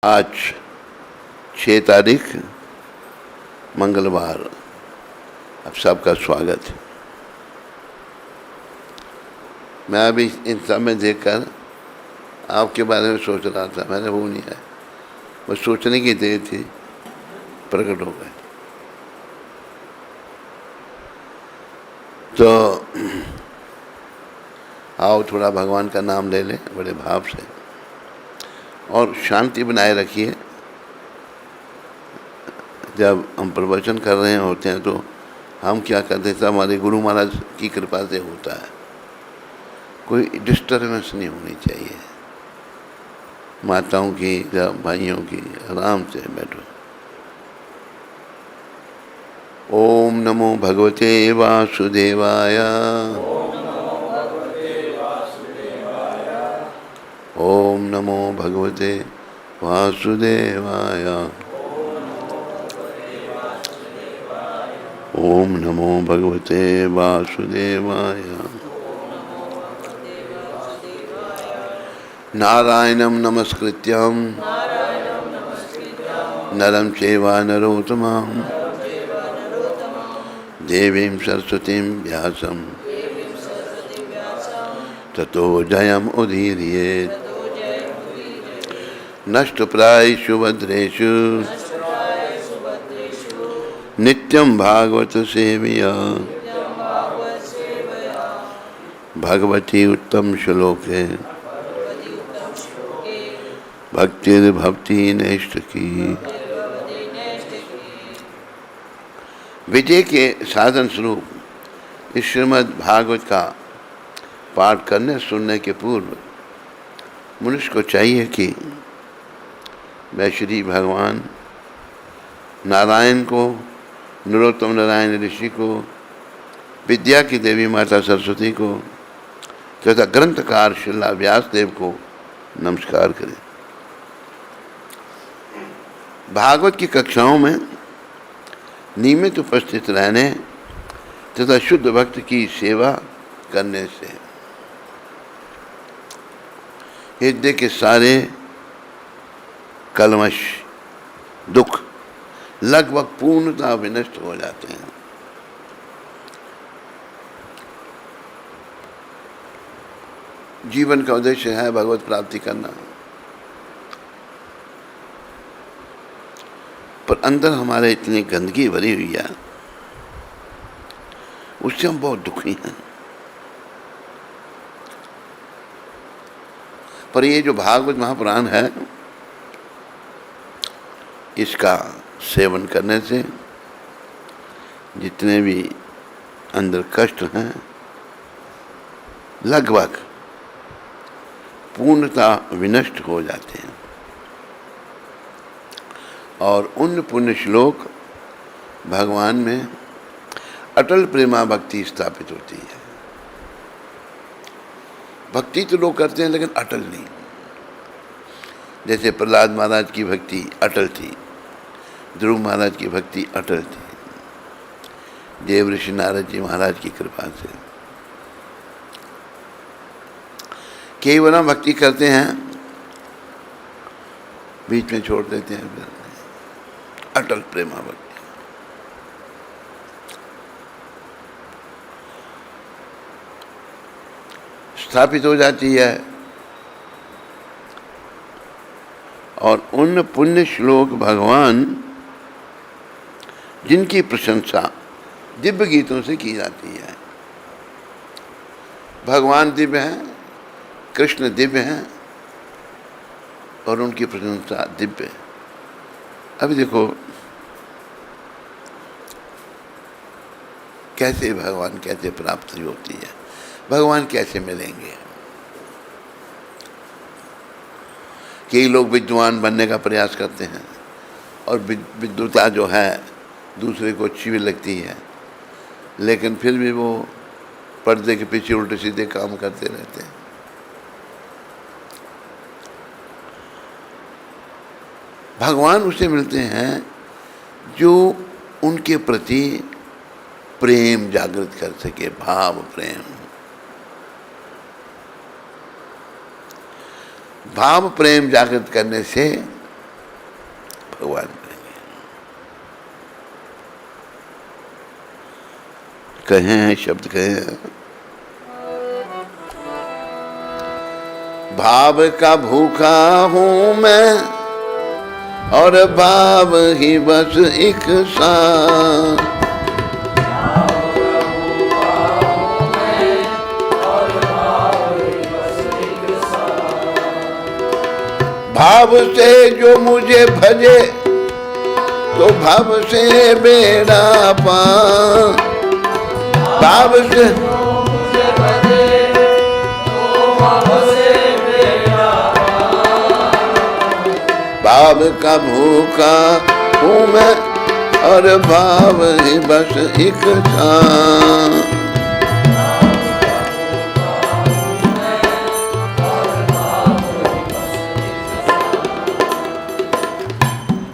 आज 6 तारीख मंगलवार। आप सबका स्वागत है। मैं अभी इन सब में देखकर आपके बारे में सोच रहा था। मैंने वो नहीं है, वो सोचने की देर थी, प्रकट हो गए। तो आओ थोड़ा भगवान का नाम ले लें बड़े भाव से और शांति बनाए रखिए। जब हम प्रवचन कर रहे होते हैं तो हम क्या करते हैं, हमारे गुरु महाराज की कृपा से होता है। कोई डिस्टर्बेंस नहीं होनी चाहिए। माताओं की या भाइयों की आराम से बैठो। ओम नमो भगवते वासुदेवाय। ओम नमो भगवते वासुदेवाय। ओम नमो भगवते वासुदेवाय। नारायणं नमस्कृत्यं नरं चैव नरोत्तमं देवीं सरस्वतीं व्यासं ततो जयम् उदीरयेत्। नष्टप्रायेषु भद्रेषु नित्यं भागवत सेवया। भगवती उत्तम श्लोके भक्तिर्भवति नैष्ठिकी। विजय के साधन स्वरूप इस श्रीमद् भागवत का पाठ करने सुनने के पूर्व मनुष्य को चाहिए कि मैं श्री भगवान नारायण को, नरोत्तम नारायण ऋषि को, विद्या की देवी माता सरस्वती को तथा ग्रंथकार श्रील व्यास देव को नमस्कार करें। भागवत की कक्षाओं में नियमित उपस्थित रहने तथा शुद्ध भक्त की सेवा करने से हृदय के सारे कलमश दुख लगभग पूर्णतः विनष्ट हो जाते हैं। जीवन का उद्देश्य है भगवत प्राप्ति करना, पर अंदर हमारे इतनी गंदगी भरी हुई है, उससे हम बहुत दुखी हैं। पर ये जो भागवत महापुराण है, इसका सेवन करने से जितने भी अंदर कष्ट हैं लगभग पूर्णतः विनष्ट हो जाते हैं और उन पुण्य श्लोक भगवान में अटल प्रेमा भक्ति स्थापित होती है। भक्ति तो लोग करते हैं लेकिन अटल नहीं। जैसे प्रहलाद महाराज की भक्ति अटल थी, ध्रुव महाराज की भक्ति अटल थी, देव ऋषि नारद जी महाराज की कृपा से। केवल हम भक्ति करते हैं, बीच में छोड़ देते हैं, फिर अटल प्रेमा भक्ति स्थापित हो जाती है और उन पुण्य श्लोक भगवान जिनकी प्रशंसा दिव्य गीतों से की जाती है। भगवान दिव्य हैं, कृष्ण दिव्य हैं और उनकी प्रशंसा दिव्य है। अभी देखो कैसे भगवान कैसे प्राप्ति होती है, भगवान कैसे मिलेंगे। कई लोग विद्वान बनने का प्रयास करते हैं और विद्वता जो है दूसरे को अच्छी भी लगती है, लेकिन फिर भी वो पर्दे के पीछे उल्टे सीधे काम करते रहते हैं। भगवान उसे मिलते हैं जो उनके प्रति प्रेम जागृत कर सके, भाव प्रेम। भाव प्रेम जागृत करने से भगवान कहेंगे। कहे हैं शब्द, कहे हैं भाव का भूखा हूं मैं और भाव ही बस एक साथ। भाव से जो मुझे भजे तो भाव से बेड़ा पार। भाव से मुझे भजे तो भाव से बेड़ा पार। भाव का भूखा हूँ मैं और भाव ही बस एक था।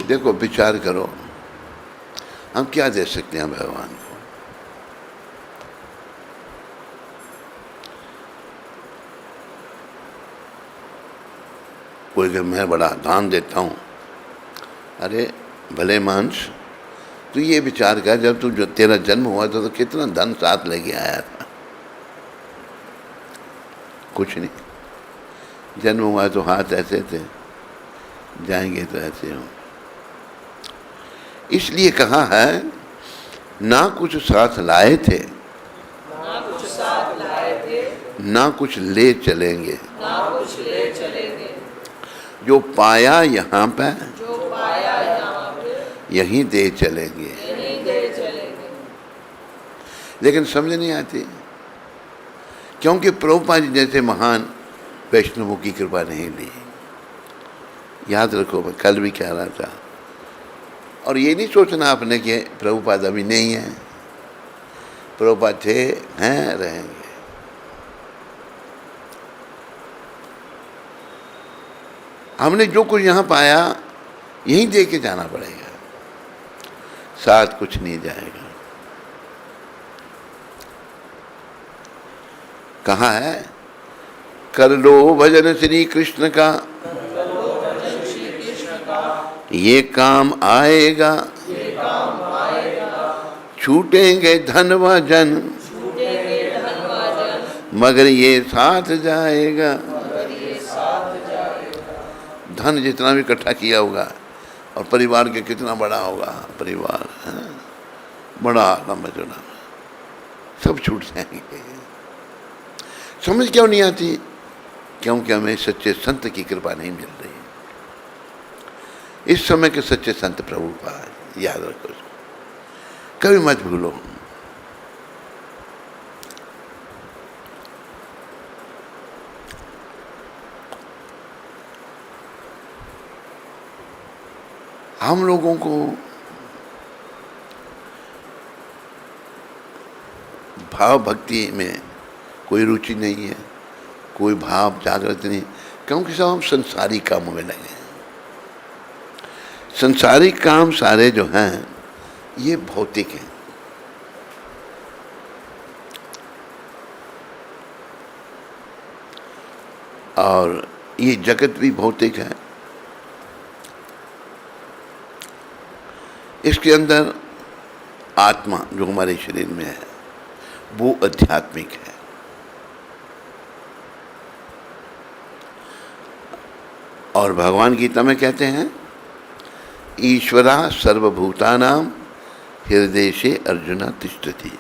देखो, विचार करो, हम क्या दे सकते हैं भगवान को? कोई कि मैं बड़ा दान देता हूं। अरे भले मानस, तू ये विचार कर, जब तू जो तेरा जन्म हुआ था तो कितना धन साथ लेके आया था? कुछ नहीं। जन्म हुआ तो हाथ ऐसे थे, जाएंगे तो ऐसे हों। इसलिए कहा है ना कुछ साथ लाए थे, ना कुछ साथ लाए थे, ना कुछ ले चलेंगे, ना कुछ ले चलेंगे। जो पाया यहाँ पे जो पाया यहाँ पे यहीं दे चलेंगे। यहीं दे चलेंगे। लेकिन समझ नहीं आती, क्योंकि प्रभुपाद जी जैसे महान वैष्णवों की कृपा नहीं ली। याद रखो, मैं कल भी कह रहा था, और ये नहीं सोचना आपने कि प्रभुपाद अभी नहीं है। प्रभुपाद थे, हैं, रहेंगे। हमने जो कुछ यहाँ पाया यहीं दे के जाना पड़ेगा, साथ कुछ नहीं जाएगा। कहाँ है? कर लो भजन श्री कृष्ण का, ये काम आएगा, ये काम आएगा। छूटेंगे धन व जन, छूटेंगे धन व जन, मगर ये साथ जाएगा। मगर ये साथ जाएगा। धन जितना भी इकट्ठा किया होगा और परिवार के कितना बड़ा होगा परिवार, है? बड़ा लंबा चौड़ा, सब छूट जाएंगे। समझ क्यों नहीं आती? क्योंकि हमें सच्चे संत की कृपा नहीं मिल रही। इस समय के सच्चे संत प्रभुपाद, याद रखो, कभी मत भूलो। हम लोगों को भाव भक्ति में कोई रुचि नहीं है, कोई भाव जागृत नहीं, क्योंकि सब हम संसारी कामों में लगे हैं। संसारिक काम सारे जो हैं ये भौतिक हैं। और ये जगत भी भौतिक है। इसके अंदर आत्मा जो हमारे शरीर में है वो आध्यात्मिक है। और भगवान गीता में कहते हैं ईश्वरा सर्वभूतानां हृदयेशे अर्जुन तिष्ठति।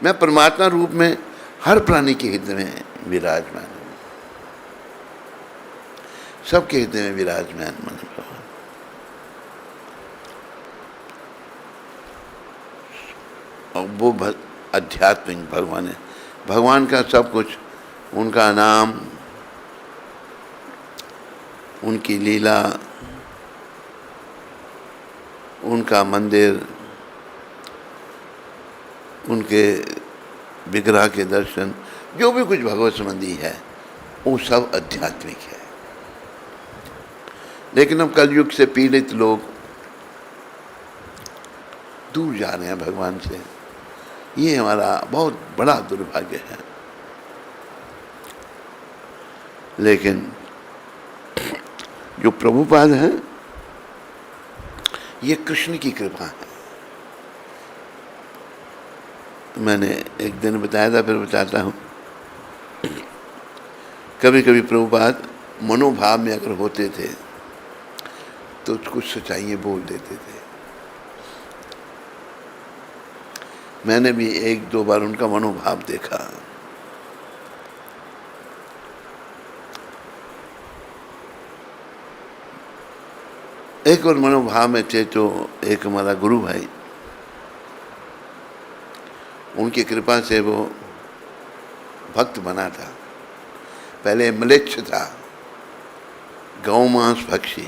मैं परमात्मा रूप में हर प्राणी के हृदय में विराजमान हूँ, सबके हृदय में विराजमान मन भगवान। और वो आध्यात्मिक भगवान है। भगवान का सब कुछ, उनका नाम, उनकी लीला, उनका मंदिर, उनके विग्रह के दर्शन, जो भी कुछ भगवत संबंधी है वो सब आध्यात्मिक है। लेकिन अब कलयुग से पीड़ित लोग दूर जा रहे हैं भगवान से। ये हमारा बहुत बड़ा दुर्भाग्य है। लेकिन जो प्रभुपाद हैं ये कृष्ण की कृपा है। मैंने एक दिन बताया था, फिर बताता हूँ। कभी कभी प्रभुपाद मनोभाव में अगर होते थे तो कुछ सच्चाइयाँ बोल देते थे। मैंने भी एक दो बार उनका मनोभाव देखा। एक और मनोभाव में थे तो एक हमारा गुरु भाई, उनकी कृपा से वो भक्त बना था। पहले म्लेच्छ था, गौ मांस भक्षी,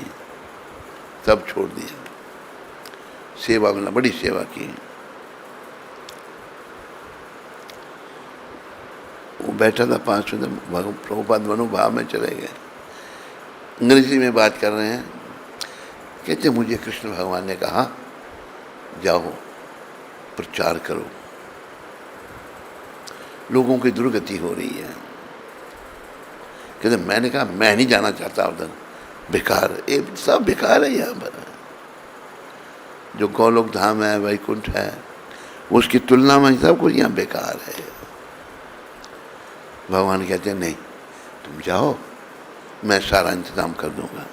सब छोड़ दिया, सेवा में बड़ी सेवा की। वो बैठा था 5 मिनट, प्रभुपाद मनोभाव में चले गए। अंग्रेजी में बात कर रहे हैं, कहते मुझे कृष्ण भगवान ने कहा जाओ प्रचार करो, लोगों की दुर्गति हो रही है। कहते मैंने कहा मैं नहीं जाना चाहता उधर, बेकार, ये सब बेकार है। यहाँ पर जो गौलोक धाम है, वैकुंठ है, उसकी तुलना में सब कुछ यहाँ बेकार है। भगवान कहते हैं नहीं, तुम जाओ, मैं सारा इंतजाम कर दूंगा।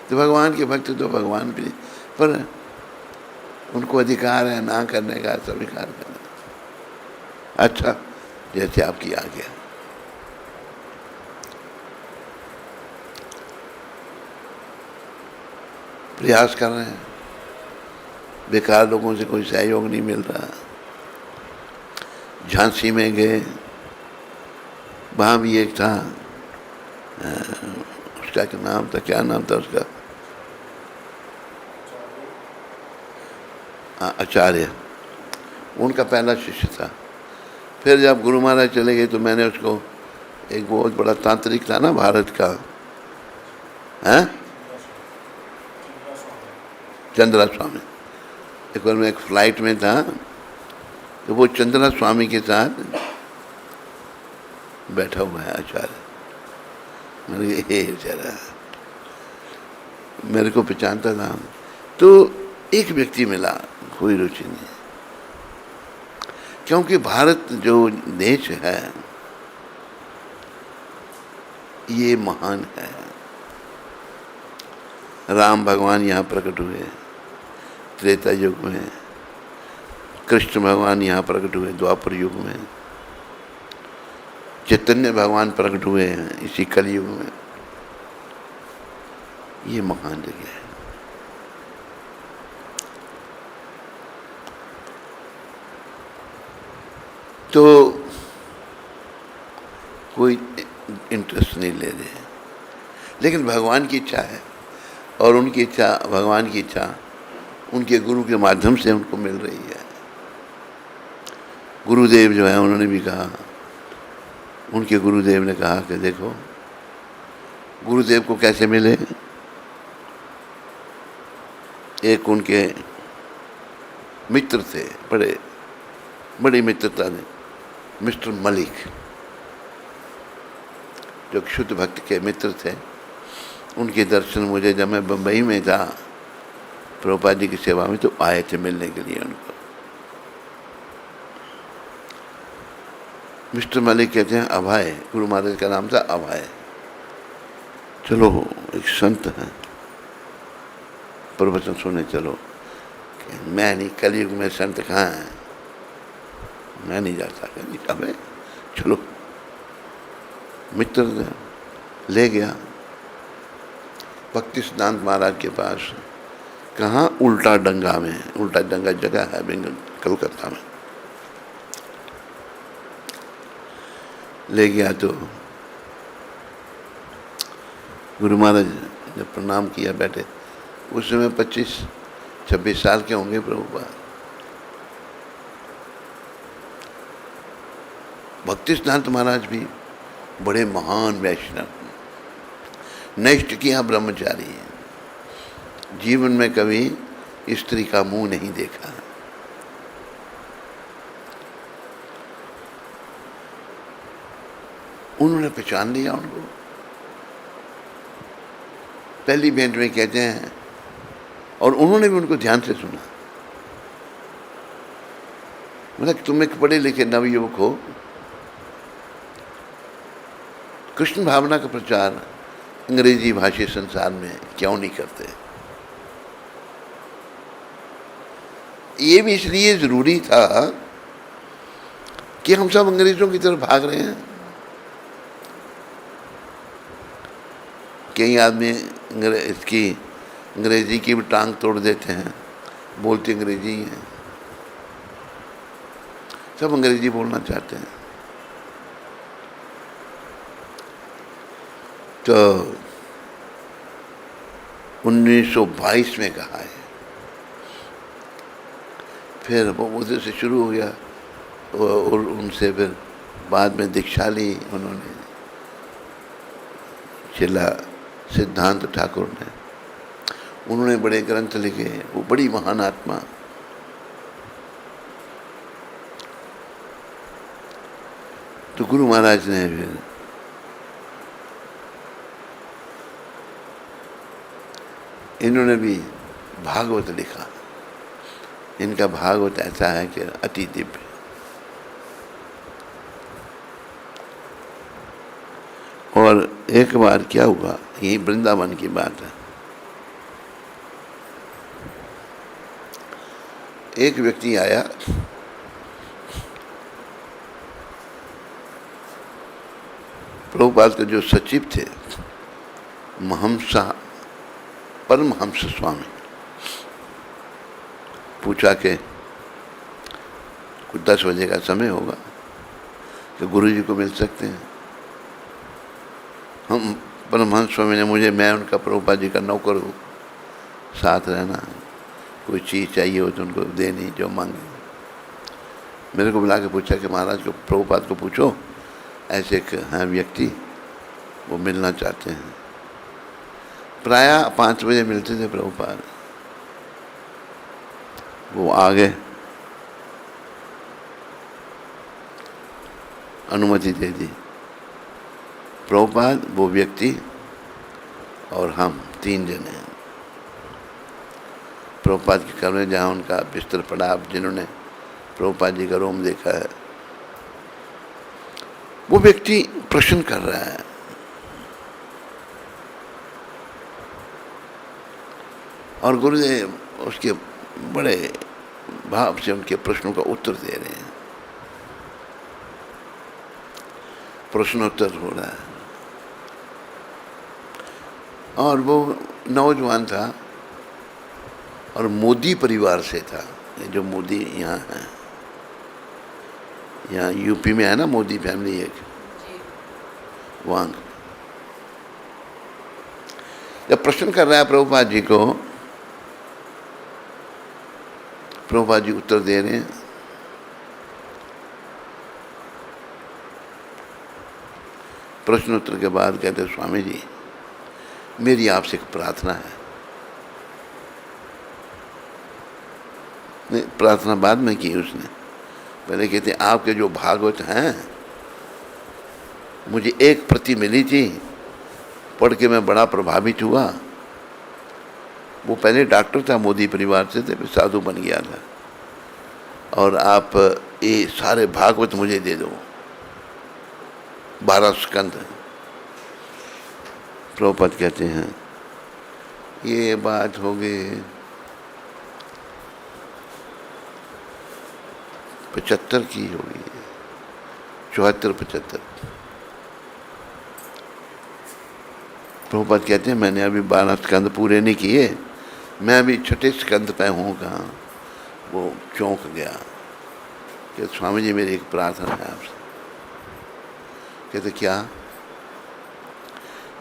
तो भगवान के भक्त तो भगवान भी, पर उनको अधिकार है ना करने का, स्वीकार करना। अच्छा, जैसे आपकी आज्ञा। प्रयास कर रहे हैं, बेकार लोगों से कोई सहयोग नहीं मिल रहा। झांसी में गए, वहाँ भी एक था, उसका क्या नाम था, उसका आचार्य, उनका पहला शिष्य था। फिर जब गुरु महाराज चले गए तो मैंने उसको, एक बहुत बड़ा तांत्रिक था ना भारत का, हैं, चंद्रा स्वामी। एक बार मैं एक फ्लाइट में था तो वो चंद्रा स्वामी के साथ बैठा हुआ है आचार्य। मैंने ये बेचारा मेरे को पहचानता था। तो एक व्यक्ति मिला, कोई रुचि नहीं, क्योंकि भारत जो देश है ये महान है। राम भगवान यहाँ प्रकट हुए त्रेता युग में, कृष्ण भगवान यहाँ प्रकट हुए द्वापर युग में, चैतन्य भगवान प्रकट हुए हैं इसी कलयुग में। ये महान जगह है। तो कोई इंटरेस्ट नहीं ले रहे, लेकिन भगवान की इच्छा है, और उनकी इच्छा, भगवान की इच्छा उनके गुरु के माध्यम से उनको मिल रही है। गुरुदेव जो है उन्होंने भी कहा, उनके गुरुदेव ने कहा कि देखो, गुरुदेव को कैसे मिले, एक उनके मित्र थे, बड़ी मित्रता ने, मिस्टर मलिक, जो शुद्ध भक्त के मित्र थे। उनके दर्शन मुझे, जब मैं बम्बई में था प्रभुपाद जी की सेवा में, तो आए थे मिलने के लिए उनको। मिस्टर मलिक कहते हैं अभय, गुरु महाराज का नाम था अभय। चलो, एक संत है, प्रवचन सुने चलो। मैं नहीं, कलयुग में संत कहाँ है, मैं नहीं जाता। अबे चलो, मित्र ले गया भक्ति सिद्धांत महाराज के पास। कहाँ? उल्टा डंगा में, उल्टा डंगा जगह है बेंगल कलकत्ता में। ले गया तो गुरु महाराज ने प्रणाम किया, बैठे। उस समय 25-26 साल के होंगे प्रभुपाद। भक्ति सिद्धांत महाराज भी बड़े महान वैष्णव, नष्ट किया ब्रह्मचारी है, जीवन में कभी स्त्री का मुंह नहीं देखा। उन्होंने पहचान लिया उनको। पहली भेंट में कहते हैं और उन्होंने भी उनको ध्यान से सुना। मतलब तुम एक पढ़े लिखे नवयुवक हो, कृष्ण भावना का प्रचार अंग्रेजी भाषी संसार में क्यों नहीं करते? ये भी इसलिए जरूरी था कि हम सब अंग्रेजों की तरफ भाग रहे हैं। कई आदमी इसकी अंग्रेजी की भी टांग तोड़ देते हैं, बोलते अंग्रेजी ही हैं, सब अंग्रेजी बोलना चाहते हैं। तो 1922 में कहा है, फिर वो उधर से शुरू हो गया और उनसे फिर बाद में दीक्षा ली उन्होंने, शिला सिद्धांत ठाकुर ने। उन्होंने बड़े ग्रंथ लिखे, वो बड़ी महान आत्मा। तो गुरु महाराज ने फिर इन्होंने भी भागवत लिखा। इनका भागवत ऐसा है कि अति दिव्य। और एक बार क्या हुआ, यही वृंदावन की बात है। एक व्यक्ति आया, प्रभुपाद के जो सचिव थे परमहंस स्वामी, पूछा कि कुछ 10 बजे का समय होगा कि गुरु जी को मिल सकते हैं। हम परमहंस स्वामी ने मैं उनका प्रभुपाद जी का नौकर हूँ, साथ रहना, कोई चीज़ चाहिए हो तो उनको देनी जो मांगे। मेरे को बुला के पूछा कि महाराज को प्रभुपाद को पूछो, ऐसे एक हैं व्यक्ति, वो मिलना चाहते हैं। प्रायः 5 बजे मिलते थे प्रभुपाद। वो आ गए, अनुमति दे दी। प्रभुपाद, वो व्यक्ति और हम 3 जने हैं। प्रभुपाद के कमरे जहाँ उनका बिस्तर पड़ा, आप जिन्होंने प्रभुपाद जी का रूम देखा है, वो व्यक्ति प्रश्न कर रहा है। और गुरुदेव उसके बड़े भाव से उनके प्रश्नों का उत्तर दे रहे हैं। प्रश्नोत्तर हो रहा है। और वो नौजवान था और मोदी परिवार से था। ये जो मोदी यहाँ है, यहाँ यूपी में है ना मोदी फैमिली एक, वहाँ जब प्रश्न कर रहा है प्रभुपाद जी को, प्रभुपाद जी उत्तर दे रहे हैं। प्रश्नोत्तर के बाद कहते, स्वामी जी मेरी आपसे एक प्रार्थना है। नहीं, प्रार्थना बाद में की उसने। पहले कहते आपके जो भागवत हैं, मुझे एक प्रति मिली थी, पढ़ के मैं बड़ा प्रभावित हुआ। वो पहले डॉक्टर था, मोदी परिवार से थे, फिर साधु बन गया था। और आप ये सारे भागवत मुझे दे दो, 12 स्कंद। प्रभुपाद कहते हैं ये बात हो गई 75 की होगी, 74-75। प्रभुपाद कहते हैं मैंने अभी 12 स्कंद पूरे नहीं किए, मैं अभी 6ठे स्कंद पे हूँ। कहाँ? वो चौंक गया कि स्वामी जी मेरी एक प्रार्थना है आपसे। कहते क्या?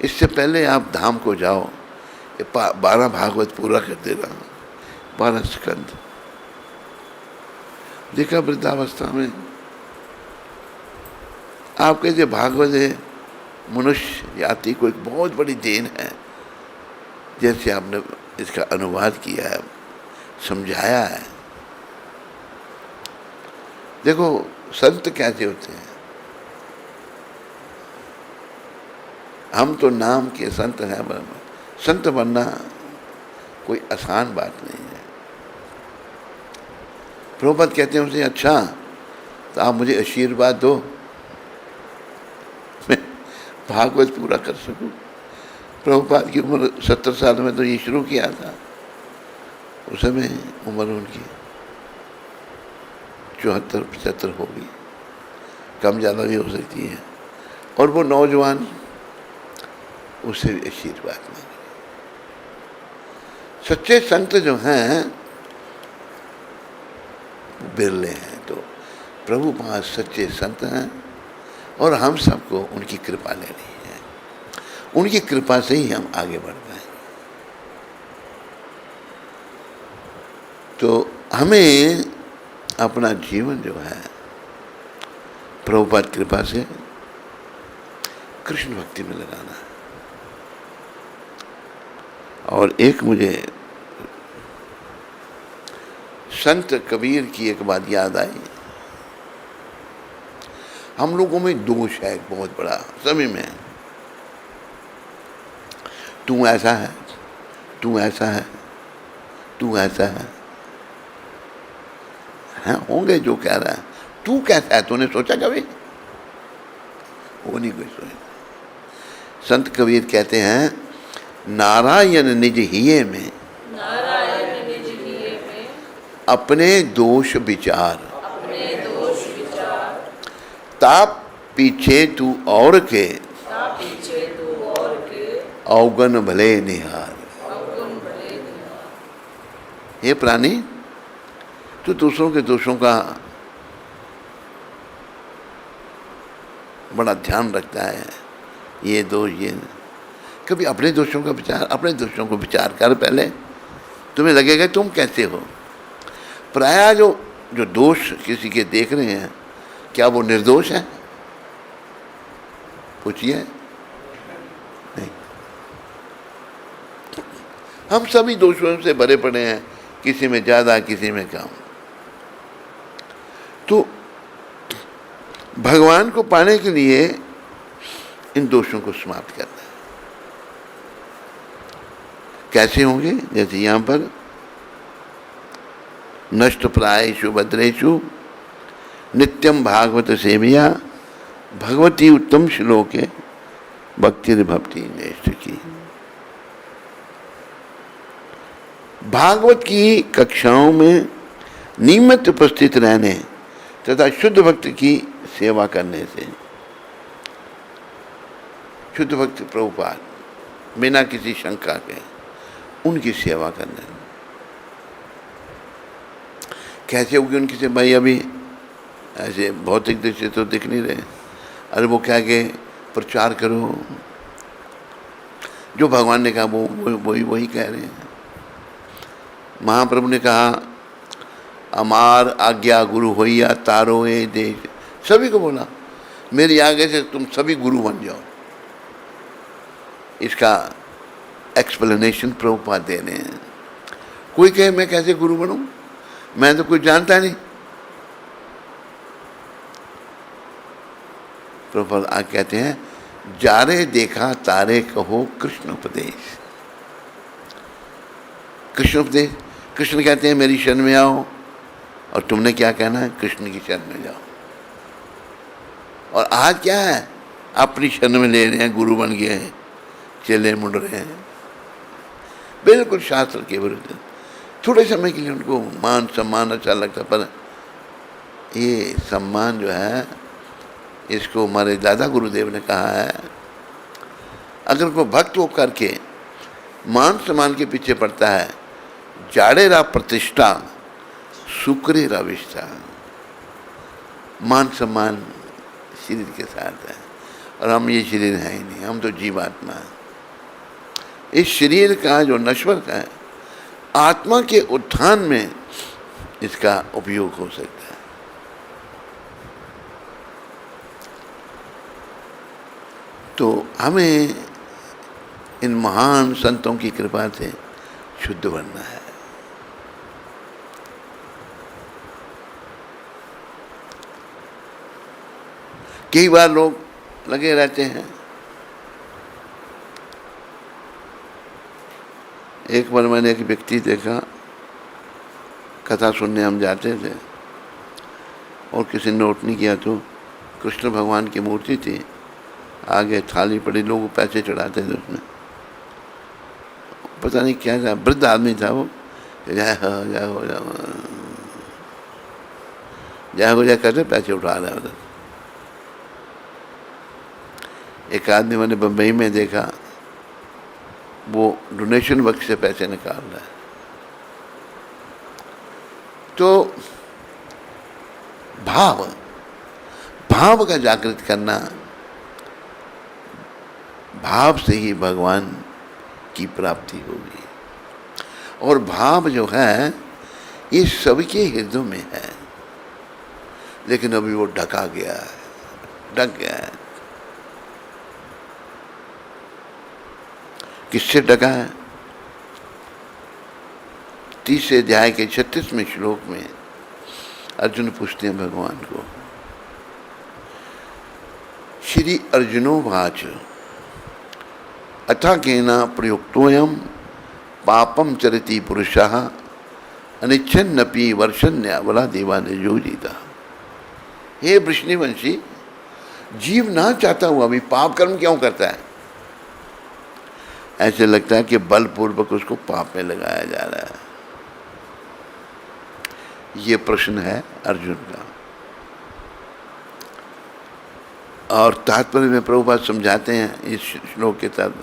इससे पहले आप धाम को जाओ, ये 12 भागवत पूरा कर देना, 12 स्कंद। देखा वृद्धावस्था में आपके जो भागवत है, मनुष्य जाति को एक बहुत बड़ी देन है। जैसे आपने इसका अनुवाद किया है, समझाया है। देखो संत कैसे होते हैं, हम तो नाम के संत हैं, संत बनना कोई आसान बात नहीं है। प्रभुपाद कहते हैं उनसे, अच्छा तो आप मुझे आशीर्वाद दो, मैं भागवत पूरा कर सकूं। प्रभुपाद की उम्र 70 साल में तो ये शुरू किया था, उस समय उम्र उनकी 74-75 होगी, कम ज़्यादा भी हो सकती है। और वो नौजवान उससे भी आशीर्वाद मांगे। सच्चे संत जो हैं बिरले हैं, तो प्रभु पास सच्चे संत हैं और हम सबको उनकी कृपा लेनी है। उनकी कृपा से ही हम आगे बढ़ पाएंगे। तो हमें अपना जीवन जो है प्रभुपाद कृपा से कृष्ण भक्ति में लगाना है। और एक मुझे संत कबीर की एक बात याद आई। हम लोगों में दोष है एक बहुत बड़ा सभी में, तू ऐसा है, तू ऐसा है, तू ऐसा है। हाँ, होंगे जो कह रहा है, तू कैसा है तूने सोचा कभी? वो नहीं कोई सोचा। संत कबीर कहते हैं, नारायण निज हिये में, नारायण निज हिये में अपने दोष विचार, अपने दोष विचार, ताप पीछे तू और के, ता पीछे तू और के, अवगुण भले निहार। अवगुण भले निहार। ये प्राणी तो दूसरों के दोषों का बड़ा ध्यान रखता है, ये दोष ये, कभी अपने दोषों का विचार, अपने दोषों को विचार कर पहले, तुम्हें लगेगा तुम कैसे हो। प्रायः जो दोष किसी के देख रहे हैं, क्या वो निर्दोष है? पूछिए, नहीं। हम सभी दोषों से भरे पड़े हैं, किसी में ज्यादा किसी में कम। तो भगवान को पाने के लिए इन दोषों को समाप्त करना है। कैसे होंगे? जैसे यहां पर नष्ट प्रायेषु भद्रेषु नित्यम भागवत सेविया भगवती उत्तम श्लोके भक्ति भक्ति नेष्ट की। भागवत की कक्षाओं में नियमित उपस्थित रहने तथा शुद्ध भक्त की सेवा करने से, शुद्ध भक्त प्रभुपाद बिना किसी शंका के उनकी सेवा करने। कैसे होगी उनकी सेवा? भाई अभी ऐसे भौतिक दृष्टि तो दिख नहीं रहे, अरे वो क्या के प्रचार करो, जो भगवान ने कहा वो वही कह रहे हैं। महाप्रभु ने कहा, अमार आज्ञा गुरु होइया तारो ए देश, सभी को बोला मेरी आगे से तुम सभी गुरु बन जाओ। इसका एक्सप्लेनेशन प्रभुपाद दे रहे हैं। कोई कहे मैं कैसे गुरु बनूं, मैं तो कुछ जानता नहीं। प्रभुपाद आगे कहते हैं, जारे देखा तारे कहो कृष्ण उपदेश। कृष्ण उपदेश, कृष्ण कहते हैं मेरी शरण में आओ, और तुमने क्या कहना है? कृष्ण की शरण में जाओ। और आज क्या है? अपनी शरण में ले रहे हैं, गुरु बन गए हैं, चेले मुड़ रहे हैं, बिल्कुल शास्त्र के विरुद्ध। थोड़े समय के लिए उनको मान सम्मान अच्छा लगता, पर ये सम्मान जो है, इसको हमारे दादा गुरुदेव ने कहा है, अगर कोई भक्त हो करके मान सम्मान के पीछे पड़ता है, जाड़े रा प्रतिष्ठा सुकरे रा विष्ठा। मान सम्मान शरीर के साथ है, और हम ये शरीर है ही नहीं, हम तो जीवात्मा है। इस शरीर का जो नश्वर है, आत्मा के उत्थान में इसका उपयोग हो सकता है। तो हमें इन महान संतों की कृपा से शुद्ध बनना है। कई बार लोग लगे रहते हैं एक बार मैंने एक व्यक्ति देखा, कथा सुनने हम जाते थे और किसी ने नोट नहीं किया, तो कृष्ण भगवान की मूर्ति थी, आगे थाली पड़ी, लोग पैसे चढ़ाते थे उसमें। पता नहीं क्या था, वृद्ध आदमी था वो, जय हो जय हो जय हो जय हो जय करते पैसे उठा रहे उधर। एक आदमी मैंने बम्बई में देखा, वो डोनेशन बक्स से पैसे निकाल रहा है। तो भाव का जागृत करना, भाव से ही भगवान की प्राप्ति होगी। और भाव जो है ये सबके हृदय में है, लेकिन अभी वो ढक गया है। किससे ढका है? 30 अध्याय के 36वें श्लोक में अर्जुन पूछते हैं भगवान को, श्री अर्जुनोवाच अथा केना प्रयुक्तोऽयं पापम चरति पुरुषः अनिच्छन्नपि वर्षन्या बला देवा नियोजिता। हे वृष्णिवंशी, जीव ना चाहता हुआ भी पाप कर्म क्यों करता है? ऐसे लगता है कि बलपूर्वक उसको पाप में लगाया जा रहा है। ये प्रश्न है अर्जुन का। और तात्पर्य में प्रभुपाद समझाते हैं इस श्लोक के तहत,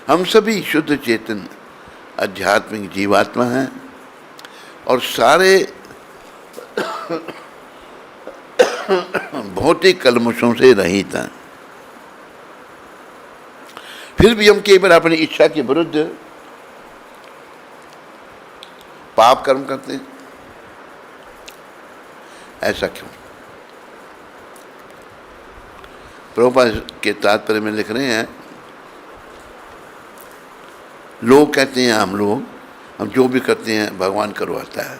हम सभी शुद्ध चेतन आध्यात्मिक जीवात्मा हैं और सारे भौतिक कलमुशों से रहित हैं। फिर भी हम केवल अपनी इच्छा के विरुद्ध पाप कर्म करते हैं। ऐसा क्यों? प्रभुपाद के तात्पर्य में लिख रहे हैं, लोग कहते हैं हम जो भी करते हैं भगवान करवाता है।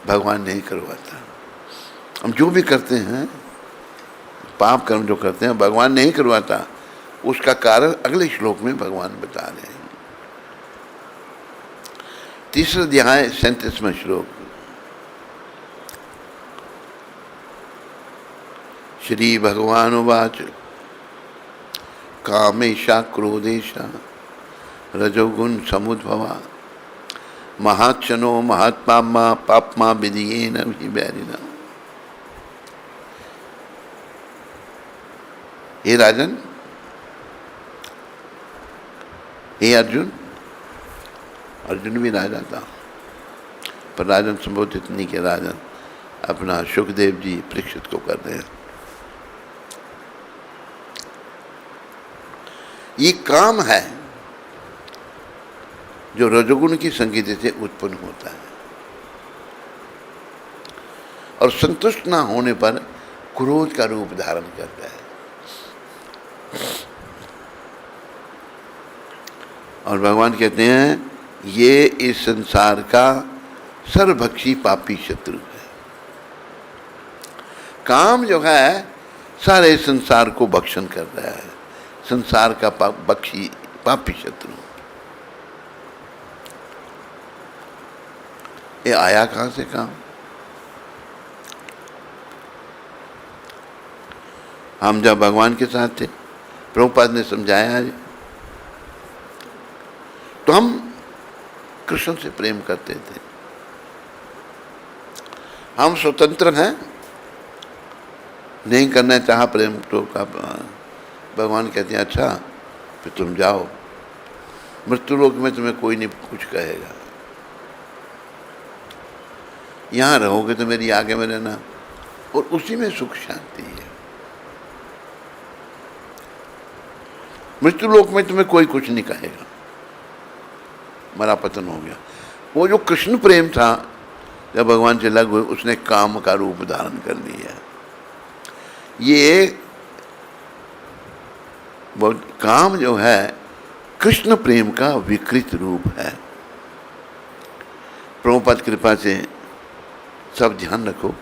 भगवान नहीं करवाता। हम जो भी करते हैं, पाप कर्म जो करते हैं, भगवान नहीं करवाता। उसका कारण अगले श्लोक में भगवान बता रहे हैं। 3 अध्याय 37वां श्लोक, श्री भगवान उवाच कामेशा क्रोधेशा रजोगुण समुद्भवा महात्सनो महात्मा पापमा विधियेन विवैरिणा। हे राजन, हे अर्जुन, अर्जुन भी राजा था, पर राजन संबोधित नहीं किया। राजन अपना सुखदेव जी परीक्षित को कर रहे हैं। ये काम है जो रजोगुण की संगीत से उत्पन्न होता है और संतुष्ट ना होने पर क्रोध का रूप धारण करता है। और भगवान कहते हैं ये इस संसार का सर्वभक्षी पापी शत्रु है। काम जो है सारे संसार को भक्षण कर रहा है, संसार का बख्शी पापी शत्रु। ये आया कहां से काम? हम जब भगवान के साथ थे, प्रभुपाद ने समझाया है, तो हम कृष्ण से प्रेम करते थे। हम स्वतंत्र हैं, नहीं करना चाहा प्रेम तो का भगवान कहते हैं अच्छा फिर तुम जाओ, मृत्यु लोक में तुम्हें कोई नहीं कुछ कहेगा, यहाँ रहोगे तो मेरी आगे में रहना, और उसी में सुख शांति है। मृत्यु लोक में तुम्हें कोई कुछ नहीं कहेगा, मरा पतन हो गया। वो जो कृष्ण प्रेम था जब भगवान से लग हुए, उसने काम का रूप धारण कर लिया। ये काम जो है कृष्ण प्रेम का विकृत रूप है। प्रभुपाद कृपा से सब ध्यान रखो,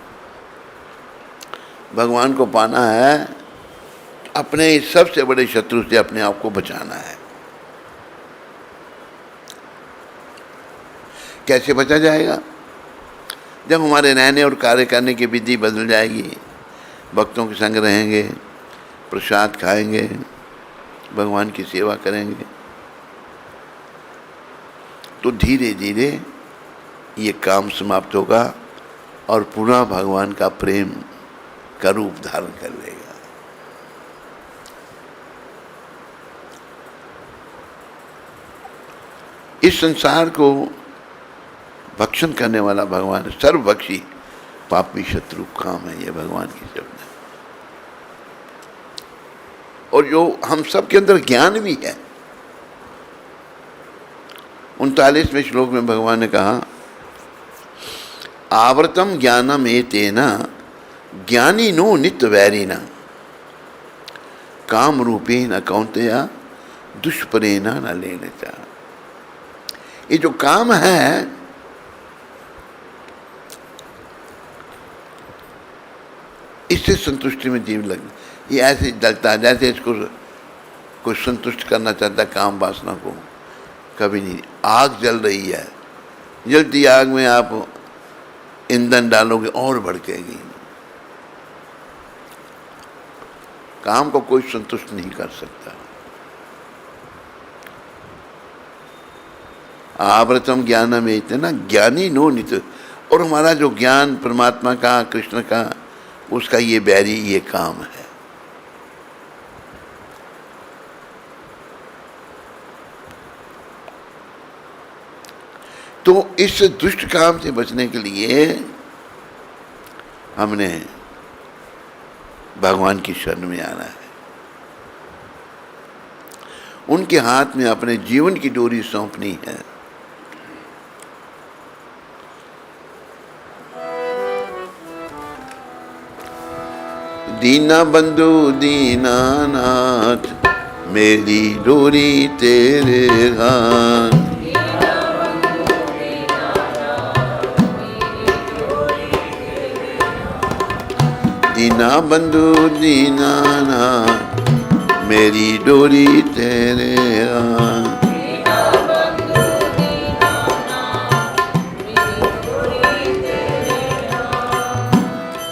भगवान को पाना है, अपने सबसे बड़े शत्रु से अपने आप को बचाना है। कैसे बचा जाएगा? जब हमारे रहने और कार्य करने की विधि बदल जाएगी, भक्तों के संग रहेंगे, प्रसाद खाएंगे, भगवान की सेवा करेंगे, तो धीरे धीरे ये काम समाप्त होगा और पुनः भगवान का प्रेम का रूप धारण कर लेगा। इस संसार को भक्षण करने वाला भगवान सर्वभक्षी पापी शत्रु काम है, ये भगवान की शब्द है। और जो हम सब के अंदर ज्ञान भी है, 39वें श्लोक में भगवान ने कहा, आवृतम ज्ञानम एतेन ज्ञानिनो नित्य वैरिण काम रूपेण कौन्तेय दुष्परेण न लेने चा। ये जो काम है, इससे संतुष्टि में जीव लग, ये ऐसे जलता है जैसे इसको कोई संतुष्ट करना चाहता है काम वासना को। कभी नहीं। आग जल रही है, जलती आग में आप ईंधन डालोगे और भड़केगी। काम को कोई संतुष्ट नहीं कर सकता। आवृतम ज्ञानम एतेन ज्ञानी नो नित्य। और हमारा जो ज्ञान परमात्मा का, कृष्ण का, उसका ये बैरी, ये काम है। तो इस दुष्ट काम से बचने के लिए हमने भगवान की शरण में आना है, उनके हाथ में अपने जीवन की डोरी सौंपनी है। दीना बंधु दीनानाथ मेरी डोरी तेरे हाथ। दीना बंधु दीनानाथ मेरी डोरी तेरे हाथ।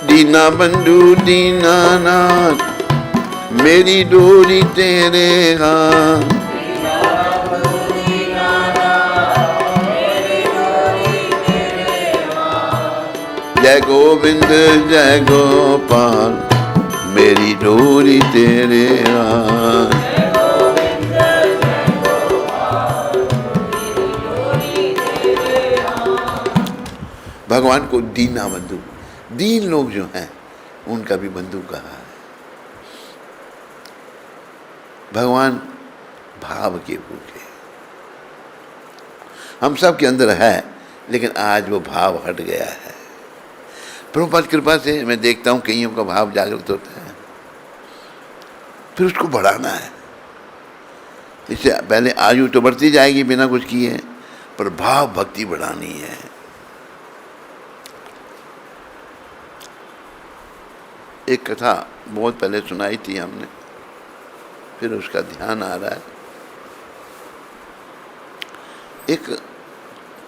दीना बंधु दीनानाथ मेरी डोरी तेरे हाथ। जय गोविंद जय गोपाल मेरी डोरी तेरे हाथ। भगवान को दीना बंधु, दीन लोग जो हैं उनका भी बंधु कहा है। भगवान भाव के भूखे, हम सब के अंदर है, लेकिन आज वो भाव हट गया है। प्रभुपाद कृपा से मैं देखता हूँ कईयों का भाव जागृत होता है, फिर उसको बढ़ाना है। इससे पहले आयु तो बढ़ती जाएगी बिना कुछ किए, पर भाव भक्ति बढ़ानी है। एक कथा बहुत पहले सुनाई थी हमने, फिर उसका ध्यान आ रहा है। एक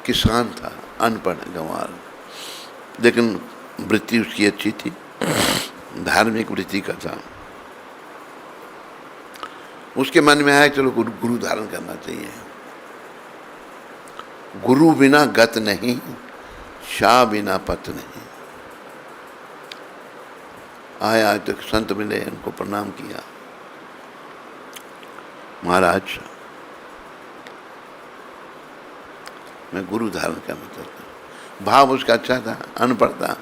किसान था, अनपढ़ गंवार, लेकिन वृत्ति उसकी अच्छी थी, धार्मिक वृत्ति का था। उसके मन में आया चलो गुरु धारण करना चाहिए। गुरु बिना गत नहीं, शाह बिना पत नहीं। आया तो संत मिले, उनको प्रणाम किया। महाराज मैं गुरु धारण करना चाहता हूँ। भाव उसका अच्छा था, अनपढ़ था।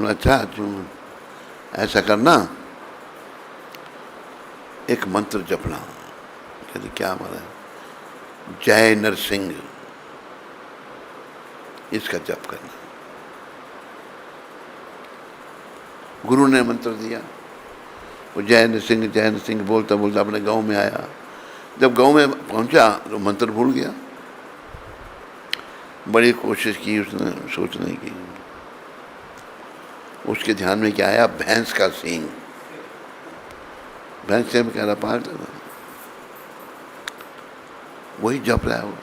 अच्छा तुम ऐसा करना, एक मंत्र जपना। कहते क्या हमारा? जय नरसिंह, इसका जप करना। गुरु ने मंत्र दिया, वो जय नरसिंह बोलता बोलता अपने गांव में आया। जब गांव में पहुंचा तो मंत्र भूल गया। बड़ी कोशिश की उसने सोचने की, उसके ध्यान में क्या आया? भैंस का सींग। भैंस से कह रहा पार था, वही जप रहा है वो।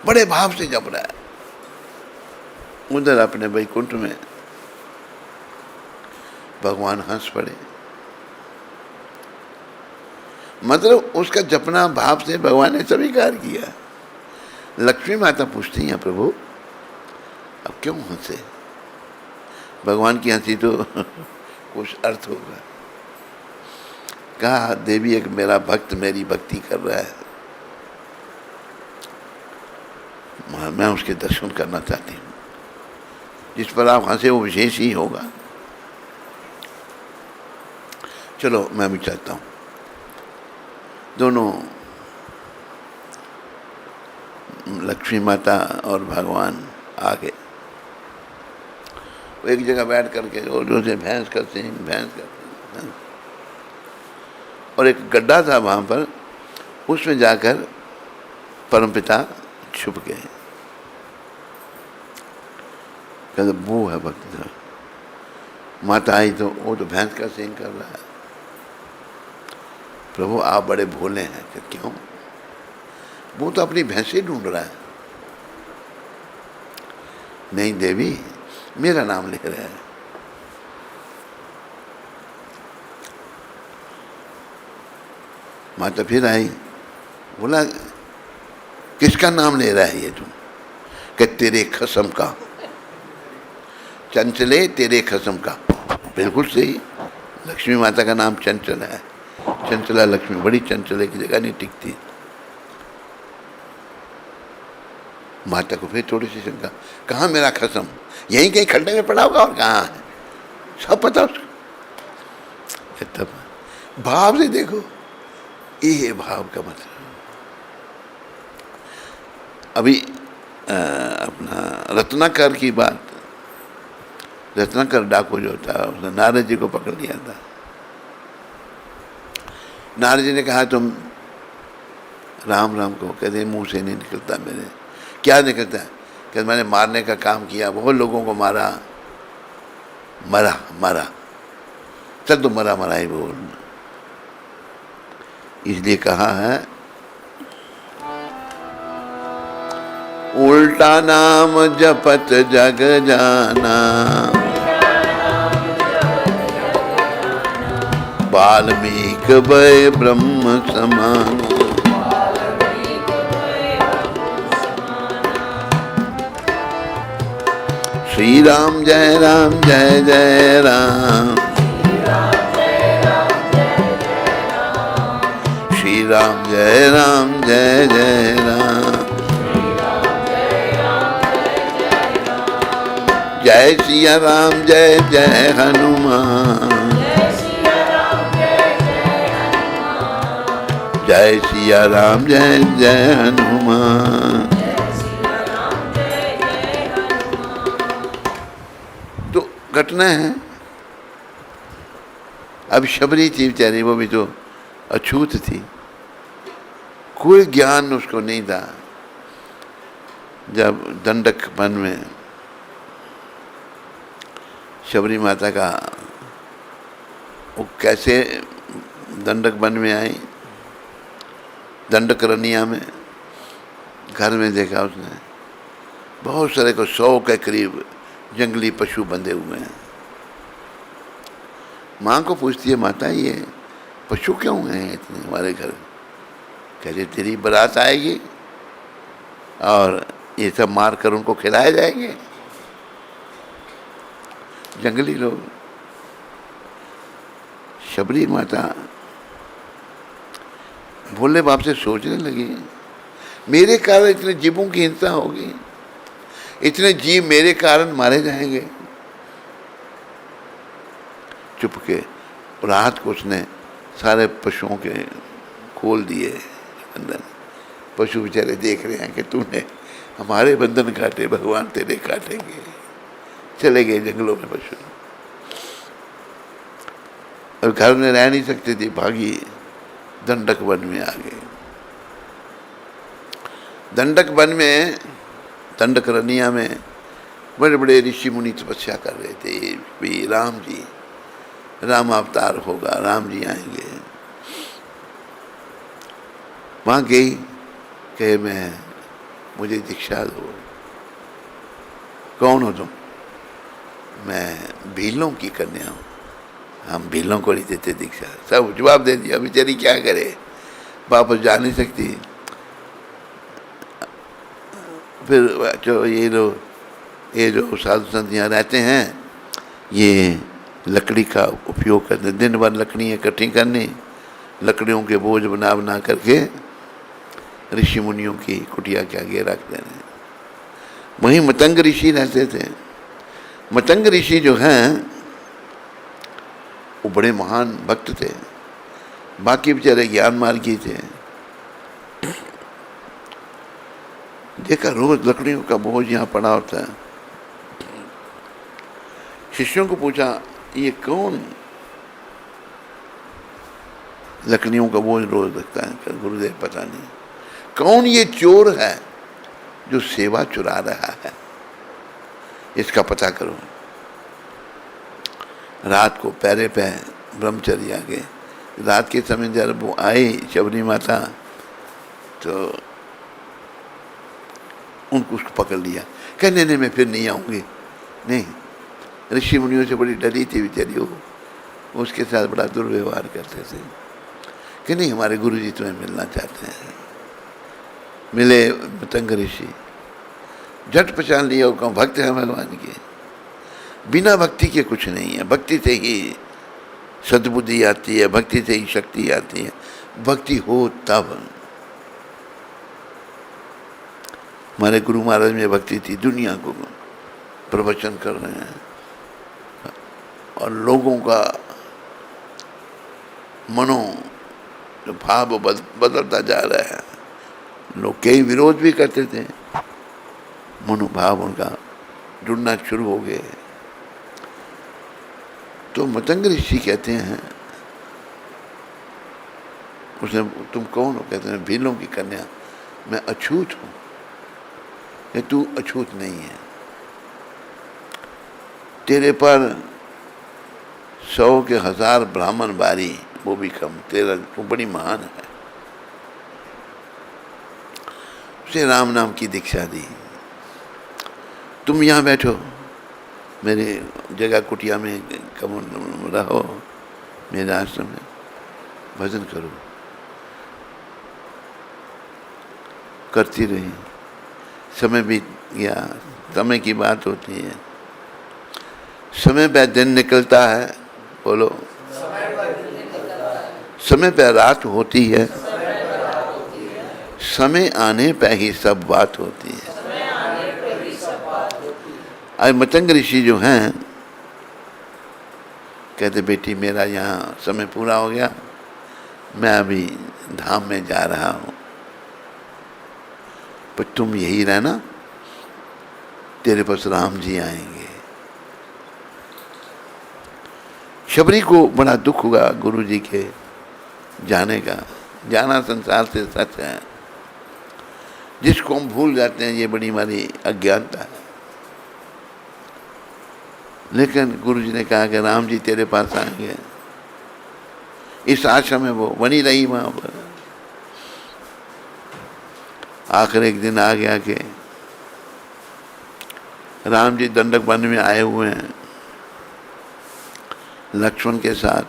बड़े भाव से जप रहा है। उधर अपने वैकुंठ में भगवान हंस पड़े। मतलब उसका जपना भाव से भगवान ने स्वीकार किया। लक्ष्मी माता पूछती हैं, प्रभु अब क्यों हंसे? भगवान की हंसी तो कुछ अर्थ होगा। कहा, देवी एक मेरा भक्त मेरी भक्ति कर रहा है, मैं उसके दर्शन करना चाहती हूँ। जिस पर आप हंसे वो विशेष ही होगा। चलो मैं भी चाहता हूँ। दोनों लक्ष्मी माता और भगवान आगे वो एक जगह बैठ करके और जो से भैंस करते हैं। और एक गड्ढा था वहाँ पर, उसमें जाकर परमपिता छुप गए। कहते वो है भक्त। माता आई तो वो तो भैंस का सेन कर रहा है। प्रभु आप बड़े भोले हैं। कि क्यों? वो तो अपनी भैंसे ढूंढ रहा है। नहीं देवी, मेरा नाम ले रहा है। माता फिर आई, बोला किसका नाम ले रहा है ये तुम? कि तेरे खसम का, चंचले तेरे खसम का। बिल्कुल सही। लक्ष्मी माता का नाम चंचल है। चंचला लक्ष्मी, बड़ी चंचले की जगह नहीं टिकती। माता को फिर थोड़ी सी शंका, कहाँ मेरा खसम? यहीं कहीं खड्डे में पड़ा होगा और कहाँ है? सब पता उसको। तब भाव से देखो, ये भाव का मतलब। अभी अपना रत्नाकर की बात, रत्नाकर डाकू जो था उसने नारद जी को पकड़ लिया था। नारद जी ने कहा तुम राम राम को, कहते मुंह से नहीं निकलता मेरे। क्या निकलता है? कहते मैंने मारने का काम किया, बहुत लोगों को मारा, मरा मरा। चल तो मरा मरा ही बोल। इसलिए कहा है उल्टा नाम जपत जग जाना, वाल्मीकि भय ब्रह्म समान। श्री राम जय राम जय जय राम, श्री राम जय राम जय जय राम। जय सिया राम जय जय हनुमान, जय सिया राम जय जय हनुमान। तो घटना है। अब शबरी थी बेचारी, वो भी तो अछूत थी, कोई ज्ञान उसको नहीं था। जब दंडक वन में शबरी माता का, वो कैसे दंडक वन में आई, दंडक रनिया में घर में देखा उसने बहुत सारे को 100 के करीब जंगली पशु बंधे हुए हैं। माँ को पूछती है, माता ये पशु क्यों हैं इतने हमारे घर? कहते तेरी बारात आएगी और ये सब मार कर उनको खिलाए जाएंगे जंगली लोग। शबरी माता भोले बाप से सोचने लगी, मेरे कारण इतने जीवों की हिंसा होगी, इतने जीव मेरे कारण मारे जाएंगे। चुपके रात को उसने सारे पशुओं के खोल दिए बंधन। पशु बेचारे देख रहे हैं कि तूने हमारे बंधन काटे, भगवान तेरे काटेंगे। चले गए जंगलों में पशु। और घर में रह नहीं सकते थे, भागी दंडक वन में आ गए। दंडक वन में, दंडक रनिया में बड़े बड़े ऋषि मुनि तपस्या कर रहे थे। भी राम जी, राम अवतार होगा, राम जी आएंगे। वहाँ गई कि मैं मुझे दीक्षा दो। कौन हो तुम? मैं भीलों की कन्या हूँ। हम भीलों को नहीं देते दीक्षा। सब जवाब दे दिया। बेचारी क्या करे, वापस जा नहीं सकती। फिर जो ये जो साधु संत यहाँ रहते हैं, ये लकड़ी का उपयोग करते, दिन भर लकड़ियाँ इकट्ठी करनी, लकड़ियों के बोझ बना बना करके ऋषि मुनियों की कुटिया के आगे रख देने। वहीं मतंग ऋषि रहते थे। मतंग ऋषि जो हैं वो बड़े महान भक्त थे, बाकी बेचारे ज्ञान मार्गी थे। देखा रोज लकड़ियों का बोझ यहाँ पड़ा होता है। शिष्यों को पूछा, ये कौन लकड़ियों का बोझ रोज रखता है? गुरुदेव पता नहीं। कौन ये चोर है जो सेवा चुरा रहा है, इसका पता करो। रात को पैरे पे ब्रह्मचर्य आ गए। रात के समय जब वो आई शबरी माता, तो उनको उसको पकड़ लिया। कहने नहीं मैं फिर नहीं आऊँगी। नहीं, ऋषि मुनियों से बड़ी डरी थी बेचारी वो, उसके साथ बड़ा दुर्व्यवहार करते थे कि नहीं हमारे गुरु जी तुम्हें मिलना चाहते हैं। मिले मतंग ऋषि, झट पहचान लिया, वो भक्त है भगवान के। बिना भक्ति के कुछ नहीं है। भक्ति से ही सद्बुद्धि आती है, भक्ति से ही शक्ति आती है। भक्ति हो तब। हमारे गुरु महाराज में भक्ति थी, दुनिया को प्रवचन कर रहे हैं और लोगों का मनो जो भाव बदलता जा रहा है। लोग कई विरोध भी करते थे, मनोभाव उनका जुड़ना शुरू हो गए। तो मतंग ऋषि कहते हैं, उसने तुम कौन हो? कहते हैं भीलों की कन्या, मैं अछूत हूँ। ये तू अछूत नहीं है, तेरे पर 100 के 1000 ब्राह्मण बारी, वो भी कम, तेरा तू बड़ी महान है। उसे राम नाम की दीक्षा दी। तुम यहाँ बैठो मेरे जगह कुटिया में, कम रहो मेरे आश्रम में, भजन करो। करती रही। समय बीत गया। समय की बात होती है, समय पे दिन निकलता है। बोलो, समय पे रात होती है, समय आने पे ही सब बात होती है। आज मतंग ऋषि जो हैं कहते बेटी मेरा यहाँ समय पूरा हो गया, मैं अभी धाम में जा रहा हूँ, पर तुम यही रहना, तेरे पास राम जी आएंगे। शबरी को बड़ा दुख हुआ गुरु जी के जाने का। जाना संसार से सच है, जिसको हम भूल जाते हैं, ये बड़ी हमारी अज्ञानता है। लेकिन गुरु जी ने कहा कि राम जी तेरे पास आएंगे। इस आशा में वो बनी रही वहाँ पर। आखिर एक दिन आ गया कि राम जी दंडक वन में आए हुए हैं लक्ष्मण के साथ।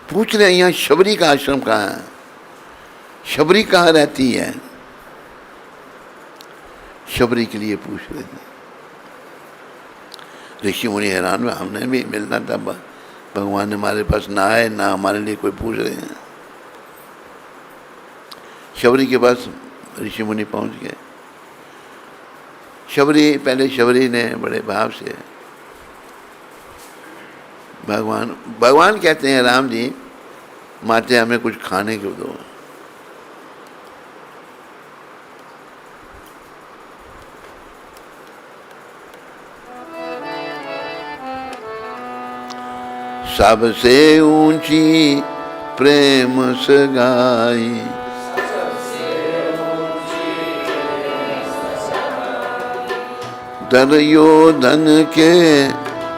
पूछ रहे यहाँ शबरी का आश्रम कहाँ है, शबरी कहाँ रहती है। शबरी के लिए पूछ रहे थे। ऋषि मुनि हैरान में, हमने भी मिलना था, भगवान ने हमारे पास ना आए ना हमारे लिए कोई पूछ रहे हैं। शबरी के पास ऋषि मुनि पहुंच गए। शबरी ने बड़े भाव से भगवान कहते हैं, राम जी माते हमें कुछ खाने को दो। सबसे ऊंची प्रेम सगाई, दुर्योधन के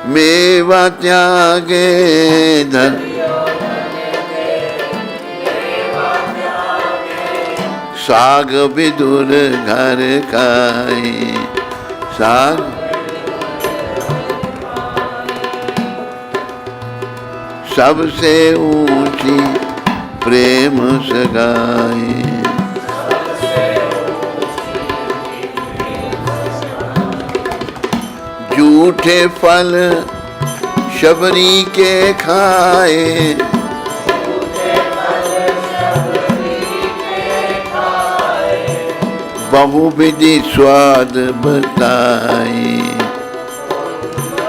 मेवा त्यागे, साग विदुर घर खाए, साग सबसे ऊंची प्रेम सगाई। झूठे फल शबरी के खाए, बहुविधि स्वाद बताई,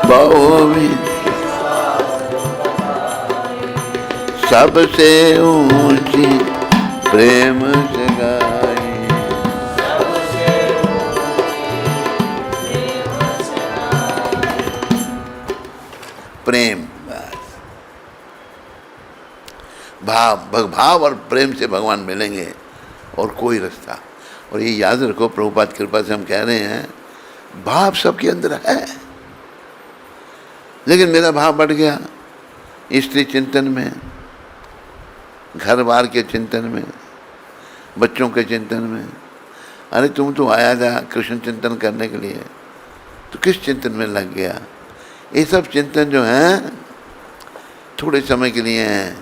बहुविधि सबसे ऊंची प्रेम सगाई। प्रेम, भाव और प्रेम से भगवान मिलेंगे और कोई रास्ता। और ये याद रखो, प्रभुपाद कृपा से हम कह रहे हैं, भाव सबके अंदर है, लेकिन मेरा भाव बढ़ गया स्त्री चिंतन में, घर बार के चिंतन में, बच्चों के चिंतन में। अरे तुम तो आया था कृष्ण चिंतन करने के लिए, तो किस चिंतन में लग गया? ये सब चिंतन जो हैं थोड़े समय के लिए हैं,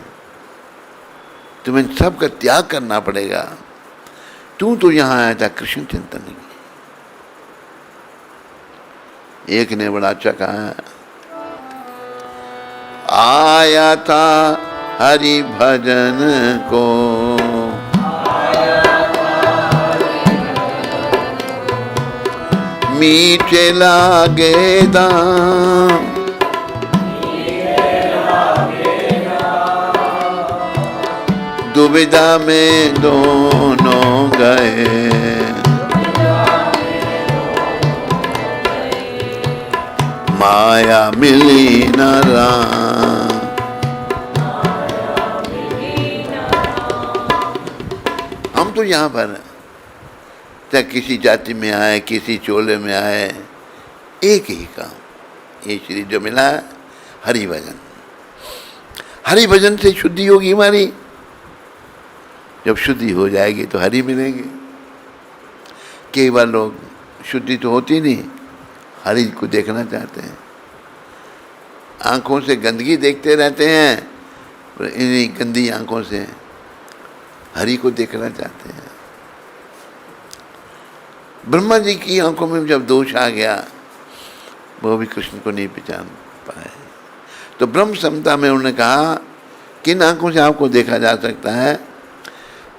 तुम्हें सब का त्याग करना पड़ेगा। तू तो यहाँ आया था कृष्ण चिंतन के लिए। एक ने बड़ा अच्छा कहा, आया था हरि भजन को, मीठे लागे दाम, दुविधा में दोनों गए, माया मिली न राम। हम तो यहाँ पर चाहे किसी जाति में आए, किसी चोले में आए, एक ही काम, ये श्री जो मिला है हरि भजन। हरि भजन से शुद्धि होगी हमारी, जब शुद्धि हो जाएगी तो हरि मिलेंगे। कई बार लोग शुद्धि तो होती नहीं, हरि को देखना चाहते हैं, आंखों से गंदगी देखते रहते हैं, पर इन्हीं गंदी आंखों से हरि को देखना चाहते हैं। ब्रह्मा जी की आंखों में जब दोष आ गया, वो भी कृष्ण को नहीं पहचान पाए, तो ब्रह्म समता में उन्होंने कहा, किन आंखों से आपको देखा जा सकता है?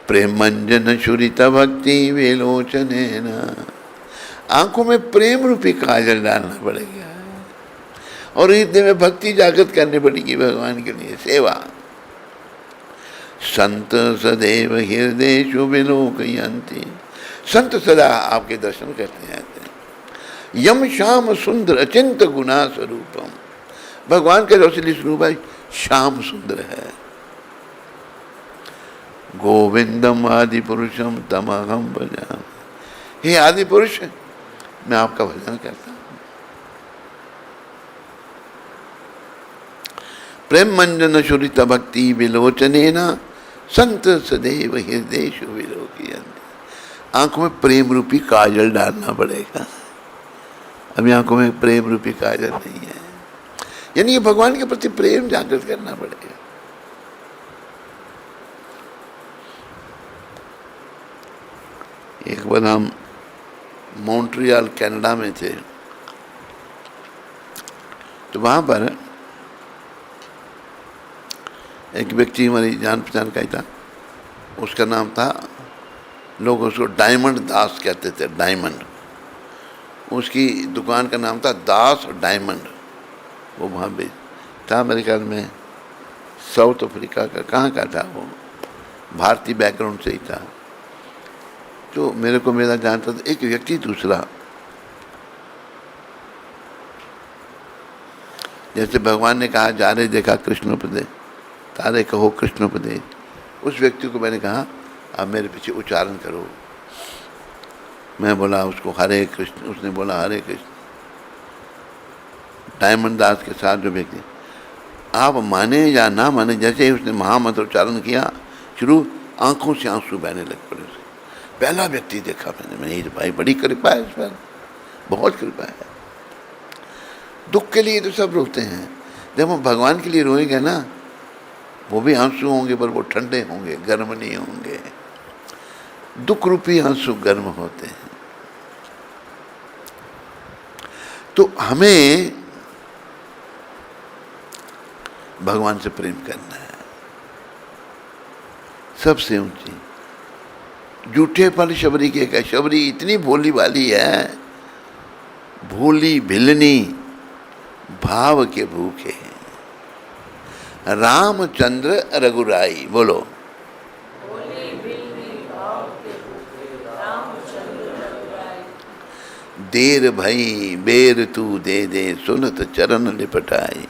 प्रेमंजन शुरित भक्ति विलोचनेन, आंखों में प्रेम रूपी काजल डालना पड़ेगा और हृदय में भक्ति जागृत करनी पड़ेगी भगवान के लिए, सेवा। संत सदैव हृदयेषु विलोकयन्ति, संत सदा आपके दर्शन करते रहते हैं। यम श्याम सुंदर अचिंत गुणा स्वरूपम, भगवान का जो असली स्वरूप है श्याम सुंदर है। गोविंदम आदि पुरुषम तमहम भजामि, हे आदि पुरुष मैं आपका भजन करता हूं। प्रेम मंजन शुरित भक्ति विलोचनेन संत सदैव हृदयेषु विलोकयन्ति, आंखों में प्रेम रूपी काजल डालना पड़ेगा। अभी आंखों में प्रेम रूपी काजल नहीं है, यानी ये भगवान के प्रति प्रेम जागृत करना पड़ेगा। एक बार हम मॉन्ट्रियल कनाडा में थे, तो वहाँ पर एक व्यक्ति हमारी जान पहचान का ही था, उसका नाम था, लोग उसको डायमंड दास कहते थे, डायमंड। उसकी दुकान का नाम था दास डायमंड। वो वहाँ भी था, मेरे ख्याल में साउथ अफ्रीका का, कहाँ का था वो, भारतीय बैकग्राउंड से ही था। तो मेरे को मेरा जानता था एक व्यक्ति, दूसरा जैसे भगवान ने कहा जा रहे देखा कृष्णोपदेश, तारे कहो कृष्णोपदेश, उस व्यक्ति को मैंने कहा अब मेरे पीछे उच्चारण करो। मैं बोला उसको हरे कृष्ण, उसने बोला हरे कृष्ण। डायमंड दास के साथ जो व्यक्ति, आप माने या ना माने, जैसे ही उसने महामंत्र उच्चारण किया शुरू, आंखों से आंसू बहने लग पड़े उसे। पहला व्यक्ति देखा मैंने नहीं तो भाई बड़ी कृपा है इस पर, बहुत कृपा है। दुख के लिए तो सब रोते हैं, जब हम भगवान के लिए रोएंगे ना, वो भी आंसू होंगे पर वो ठंडे होंगे, गर्म नहीं होंगे। दुख रूपी आंसू गर्म होते हैं। तो हमें भगवान से प्रेम करना है, सबसे ऊंची। जूठे फल शबरी के का, शबरी इतनी भोली वाली है, भोली भिलनी भाव के भूखे। रामचंद्र रघुराई, बोलो। भोली भिलनी भाव के भूखे, रामचंद्र रघुराई। देर भई बेर तू दे दे, सुनत चरण लिपटाई।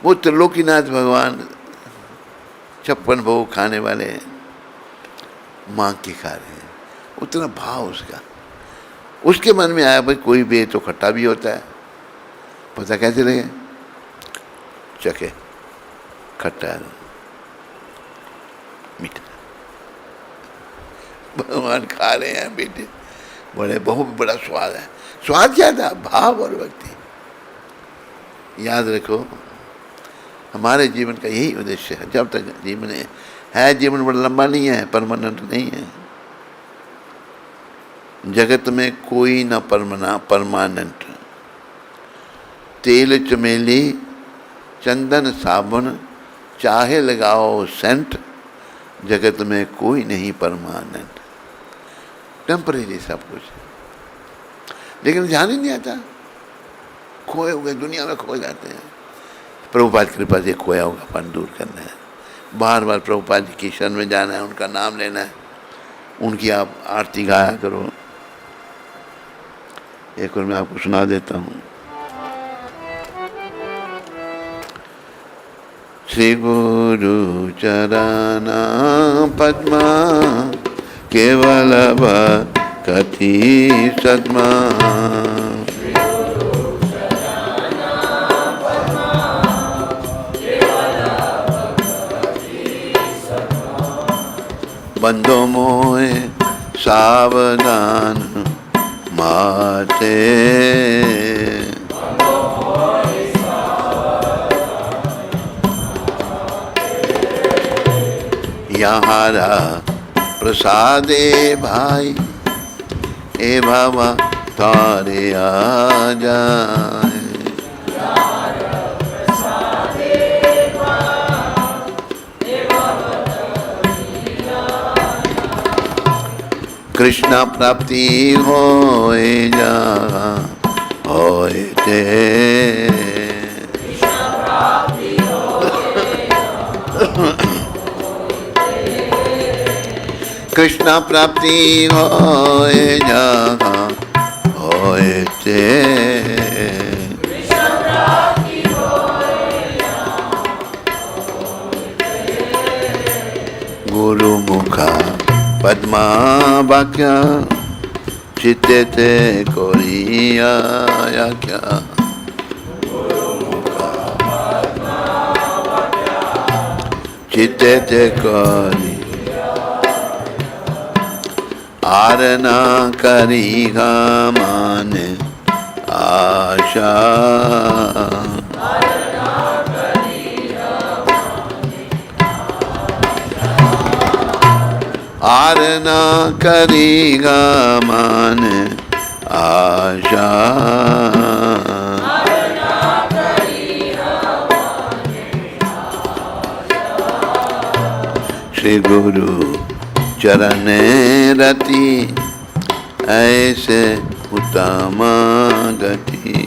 वो त्रिलोकीनाथ भगवान 56 भोग खाने वाले मांग के खा रहे हैं, उतना भाव उसका। उसके मन में आया भाई कोई भी तो खट्टा भी होता है, पता कैसे लगे? चखे, खट्टा मीठा, भगवान खा रहे हैं बेटे, बड़े बहुत बड़ा स्वाद है। स्वाद क्या था? भाव और भक्ति। याद रखो, हमारे जीवन का यही उद्देश्य है। जब तक जीवन है, जीवन बड़ा लंबा नहीं है, परमानेंट नहीं है। जगत में कोई ना परमानेंट। तेल चमेली चंदन साबुन चाहे लगाओ सेंट, जगत में कोई नहीं परमानेंट। टेम्परेरी सब कुछ, लेकिन ध्यान ही नहीं आता, खोए हुए दुनिया में खो जाते हैं। प्रभुपाद कृपा से खोया होगा अपन दूर करना है। बार बार प्रभुपाद जी की शरण में जाना है, उनका नाम लेना है, उनकी आप आरती गाया करो। एक और मैं आपको सुना देता हूँ। श्री गुरु चरणा पद्मा केवल भक्ति सद्मा, बंदो मोए सावधान माते, यहारा प्रसादे भाई ए बाबा तारे आ जाए। कृष्ण प्राप्ति होए जा होए ते, कृष्ण प्राप्ति होए जा होए ते, गुरु मुखा पद्मा वाक्या चित्ते ते कोरिया क्या, चित्ते ते कोरी आरना करीगा माने आशा, आरना करेगा मान आशा, श्री गुरु चरण रति ऐसे उत्तम गति,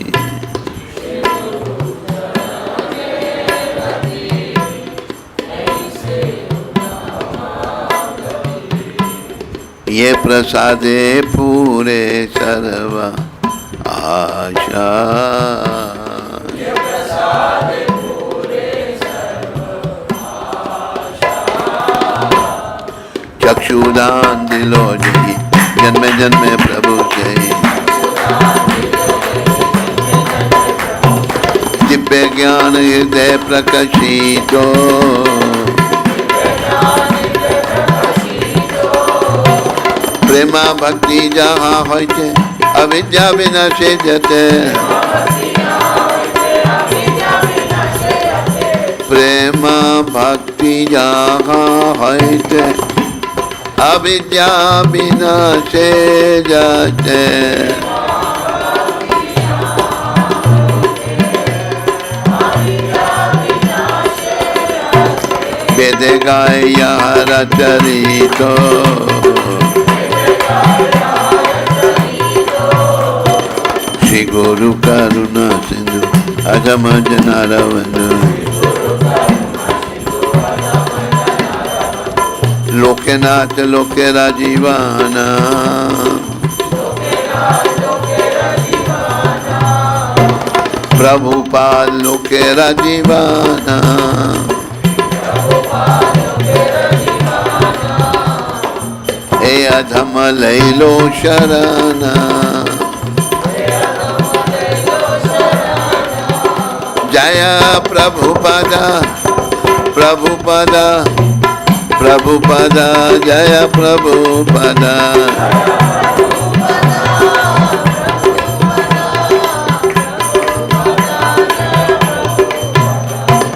ये प्रसादे पूरे सर्व आशा, चक्षुदान दिलो जी जन्मे जन्मे प्रभु से, दिव्य ज्ञान हृदय प्रकाशितो, प्रेमा भक्ति जहाँ होइते अविद्या विनाशे जते प्रेमा भक्ति जहाँ होइते अविद्या विनाशे जते वेद गाय यहाँ चरितो श्री गुरु करुणा सिंधु अगम जनार्दन लोकेनाथ लोके राजीवाना प्रभुपाद लोके राजीवाना हे अधम लैलो शरणा जय प्रभुपदा प्रभुपदा प्रभुपदा जय प्रभुपदा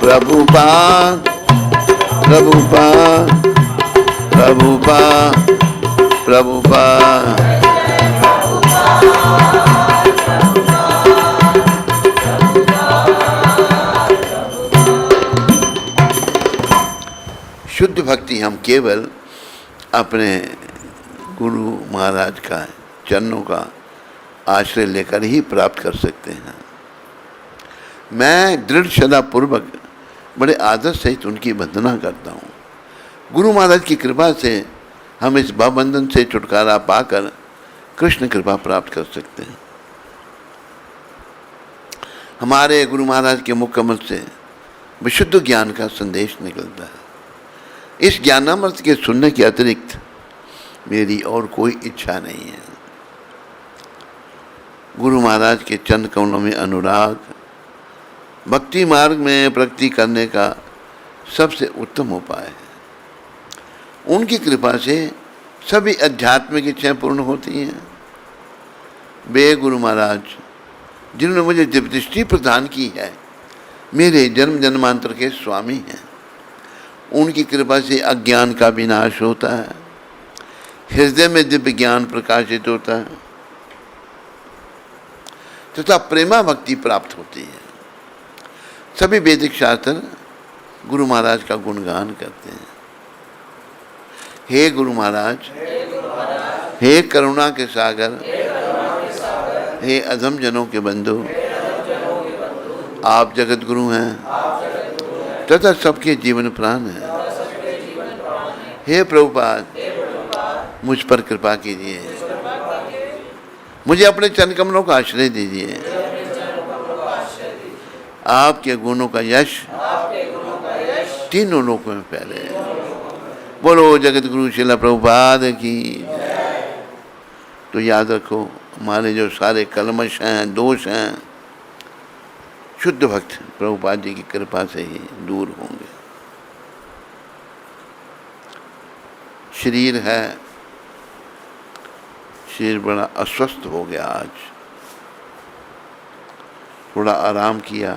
प्रभुपाद प्रभुपाद प्रभुपाद प्रभुपाद शुद्ध भक्ति हम केवल अपने गुरु महाराज का चरणों का आश्रय लेकर ही प्राप्त कर सकते हैं। मैं दृढ़ श्रद्धा पूर्वक बड़े आदर सहित उनकी वंदना करता हूँ। गुरु महाराज की कृपा से हम इस भवबंधन से छुटकारा पाकर कृष्ण कृपा प्राप्त कर सकते हैं। हमारे गुरु महाराज के मुख कमल से विशुद्ध ज्ञान का संदेश निकलता है। इस ज्ञानामृत के सुनने के अतिरिक्त मेरी और कोई इच्छा नहीं है। गुरु महाराज के चरण कमलों में अनुराग भक्ति मार्ग में प्रगति करने का सबसे उत्तम उपाय है। उनकी कृपा से सभी आध्यात्मिक इच्छाएं पूर्ण होती हैं। वे गुरु महाराज जिन्होंने मुझे दिव्य दृष्टि प्रदान की है, मेरे जन्म जन्मांतर के स्वामी हैं। उनकी कृपा से अज्ञान का विनाश होता है, हृदय में दिव्य ज्ञान प्रकाशित होता है तथा प्रेमा भक्ति प्राप्त होती है। सभी वैदिक शास्त्र गुरु महाराज का गुणगान करते हैं। हे गुरु महाराज, हे करुणा के सागर, हे अधम जनों के बंधु, आप जगत गुरु हैं तथा सबके जीवन प्राण है। हे प्रभुपाद, मुझ पर कृपा कीजिए, मुझे अपने चरण कमलों का आश्रय दीजिए। आपके गुणों का यश तीनों लोकों में फैले। बोलो जगत गुरु श्रील प्रभुपाद की। तो याद रखो, हमारे जो सारे कलमश हैं, दोष हैं, शुद्ध भक्त प्रभुपाद जी की कृपा से ही दूर होंगे। शरीर है, शरीर बड़ा अस्वस्थ हो गया। आज थोड़ा आराम किया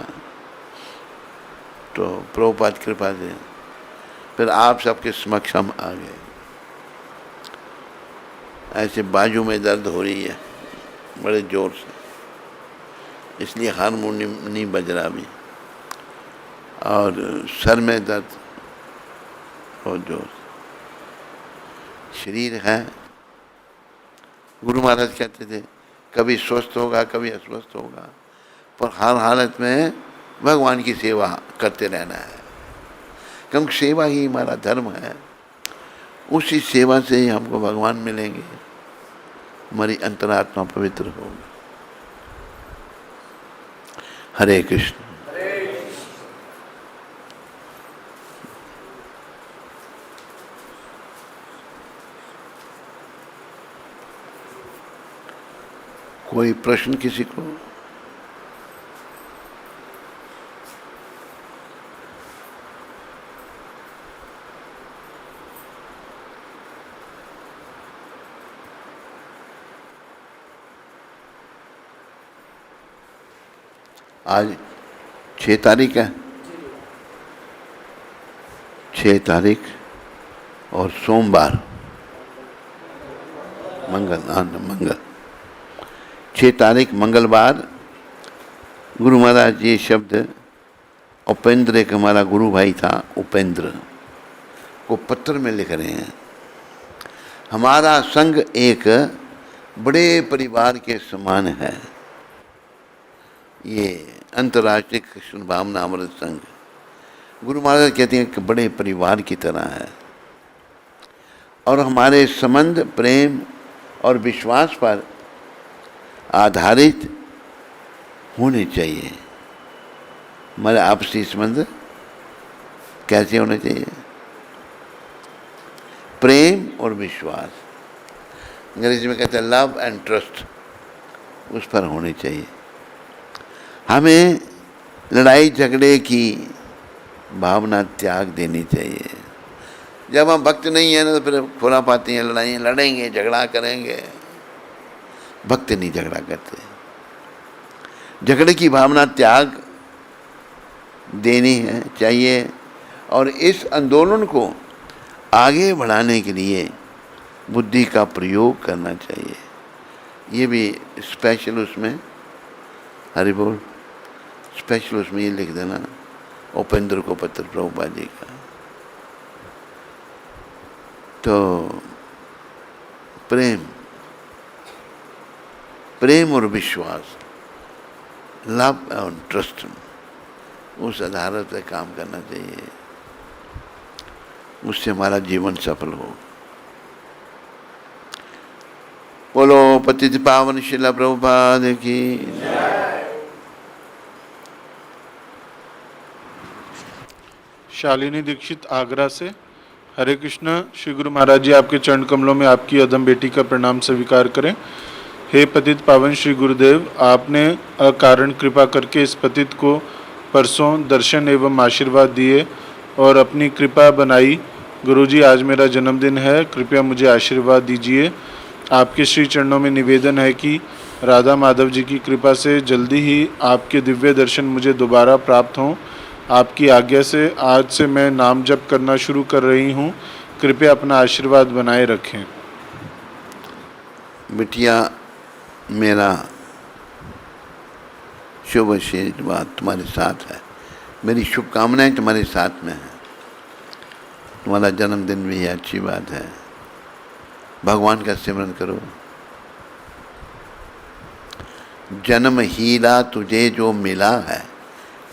तो प्रभुपाद कृपा से फिर आप सबके समक्ष हम आ गए। ऐसे बाजू में दर्द हो रही है बड़े जोर से, इसलिए हारमोनियम नहीं बज रहा अभी, और सर में दर्द बहुत जोर से। शरीर है, गुरु महाराज कहते थे कभी स्वस्थ होगा कभी अस्वस्थ होगा, पर हर हालत में भगवान की सेवा करते रहना है, क्योंकि सेवा ही हमारा धर्म है। उसी सेवा से ही हमको भगवान मिलेंगे, हमारी अंतरात्मा पवित्र होगी। हरे कृष्ण। कोई प्रश्न किसी को? आज 6 तारीख है, 6 तारीख और सोमवार, मंगल 6 तारीख मंगलवार। गुरु महाराज ये शब्द उपेंद्र, एक हमारा गुरु भाई था उपेंद्र, को पत्र में लिख रहे हैं। हमारा संघ एक बड़े परिवार के समान है। ये अंतर्राष्ट्रीय कृष्ण भावना अमृत संघ, गुरु महाराज कहते हैं कि बड़े परिवार की तरह है और हमारे संबंध प्रेम और विश्वास पर आधारित होने चाहिए। हमारे आपसी संबंध कैसे होने चाहिए? प्रेम और विश्वास, अंग्रेजी में कहते हैं लव एंड ट्रस्ट, उस पर होने चाहिए। हमें लड़ाई झगड़े की भावना त्याग देनी चाहिए। जब हम भक्त नहीं है ना तो फिर खुरापाती हैं, लड़ाई लड़ेंगे, झगड़ा करेंगे। भक्त नहीं झगड़ा करते। झगड़े की भावना त्याग देनी है चाहिए और इस आंदोलन को आगे बढ़ाने के लिए बुद्धि का प्रयोग करना चाहिए। ये भी स्पेशल उसमें हरि बोल, स्पेशल उसमें ये लिख देना उपेंद्र को पत्र प्रभुपाद जी का। तो प्रेम और विश्वास, लव और ट्रस्ट, उस आधार पर काम करना चाहिए। उससे हमारा जीवन सफल हो। बोलो पतित पावन शिला प्रभुपाद की। शालिनी दीक्षित आगरा से। हरे कृष्ण। श्री गुरु महाराज जी आपके चरण कमलों में आपकी अधम बेटी का प्रणाम स्वीकार करें। हे पतित पावन श्री गुरुदेव, आपने अकारण कृपा करके इस पतित को परसों दर्शन एवं आशीर्वाद दिए और अपनी कृपा बनाई। गुरुजी, आज मेरा जन्मदिन है, कृपया मुझे आशीर्वाद दीजिए। आपके श्री चरणों में निवेदन है कि राधा माधव जी की कृपा से जल्दी ही आपके दिव्य दर्शन मुझे दोबारा प्राप्त हों। आपकी आज्ञा से आज से मैं नाम जप करना शुरू कर रही हूँ। कृपया अपना आशीर्वाद बनाए रखें। बिटिया, मेरा शुभ आशीर्वाद तुम्हारे साथ है। मेरी शुभकामनाएं तुम्हारे साथ में है। तुम्हारा जन्मदिन भी है, अच्छी बात है। भगवान का सिमरन करो। जन्म हीरा तुझे जो मिला है,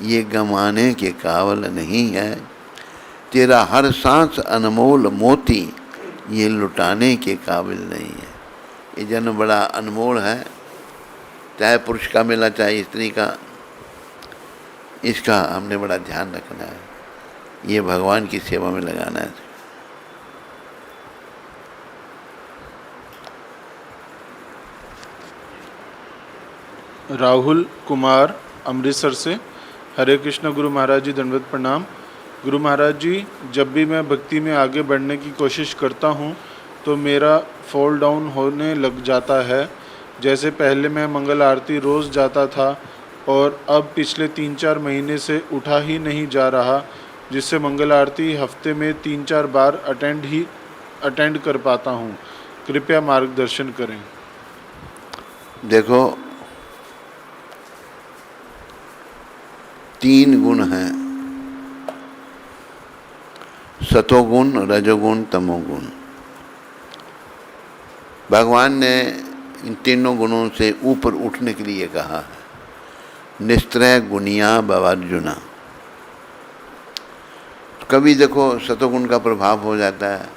ये गंवाने के काबिल नहीं है। तेरा हर सांस अनमोल मोती, ये लुटाने के काबिल नहीं है। ये जन्म बड़ा अनमोल है, चाहे पुरुष का मिला चाहे स्त्री का। इसका हमने बड़ा ध्यान रखना है। ये भगवान की सेवा में लगाना है। राहुल कुमार अमृतसर से। हरे कृष्ण गुरु महाराज जी, दंडवत प्रणाम। गुरु महाराज जी, जब भी मैं भक्ति में आगे बढ़ने की कोशिश करता हूँ तो मेरा फॉल डाउन होने लग जाता है। जैसे पहले मैं मंगल आरती रोज़ जाता था और अब पिछले 3-4 महीने से उठा ही नहीं जा रहा, जिससे मंगल आरती हफ्ते में 3-4 बार अटेंड कर पाता हूँ। कृपया मार्गदर्शन करें। देखो, 3 गुण हैं, सतोगुण, रजोगुण, तमोगुण। भगवान ने इन तीनों गुणों से ऊपर उठने के लिए कहा है। निस्त्रय गुणिया भवार्जुना। कभी देखो सतोगुण का प्रभाव हो जाता है,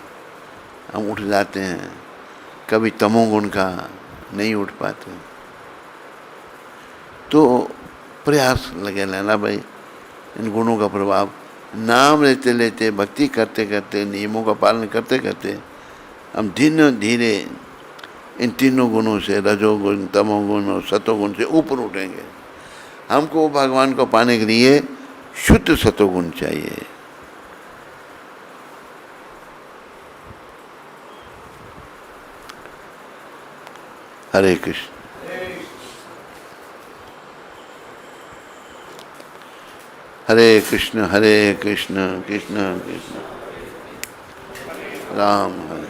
हम उठ जाते हैं। कभी तमोगुण का नहीं उठ पाते। तो प्रयास लगे लेना भाई, इन गुणों का प्रभाव, नाम लेते लेते, भक्ति करते करते, नियमों का पालन करते करते हम धीरे धीरे इन तीनों गुणों से, रजोगुण, तमोगुण और सतोगुण से ऊपर उठेंगे। हमको भगवान को पाने के लिए शुद्ध सतोगुण चाहिए। हरे कृष्ण। हरे कृष्ण कृष्ण कृष्ण राम हरे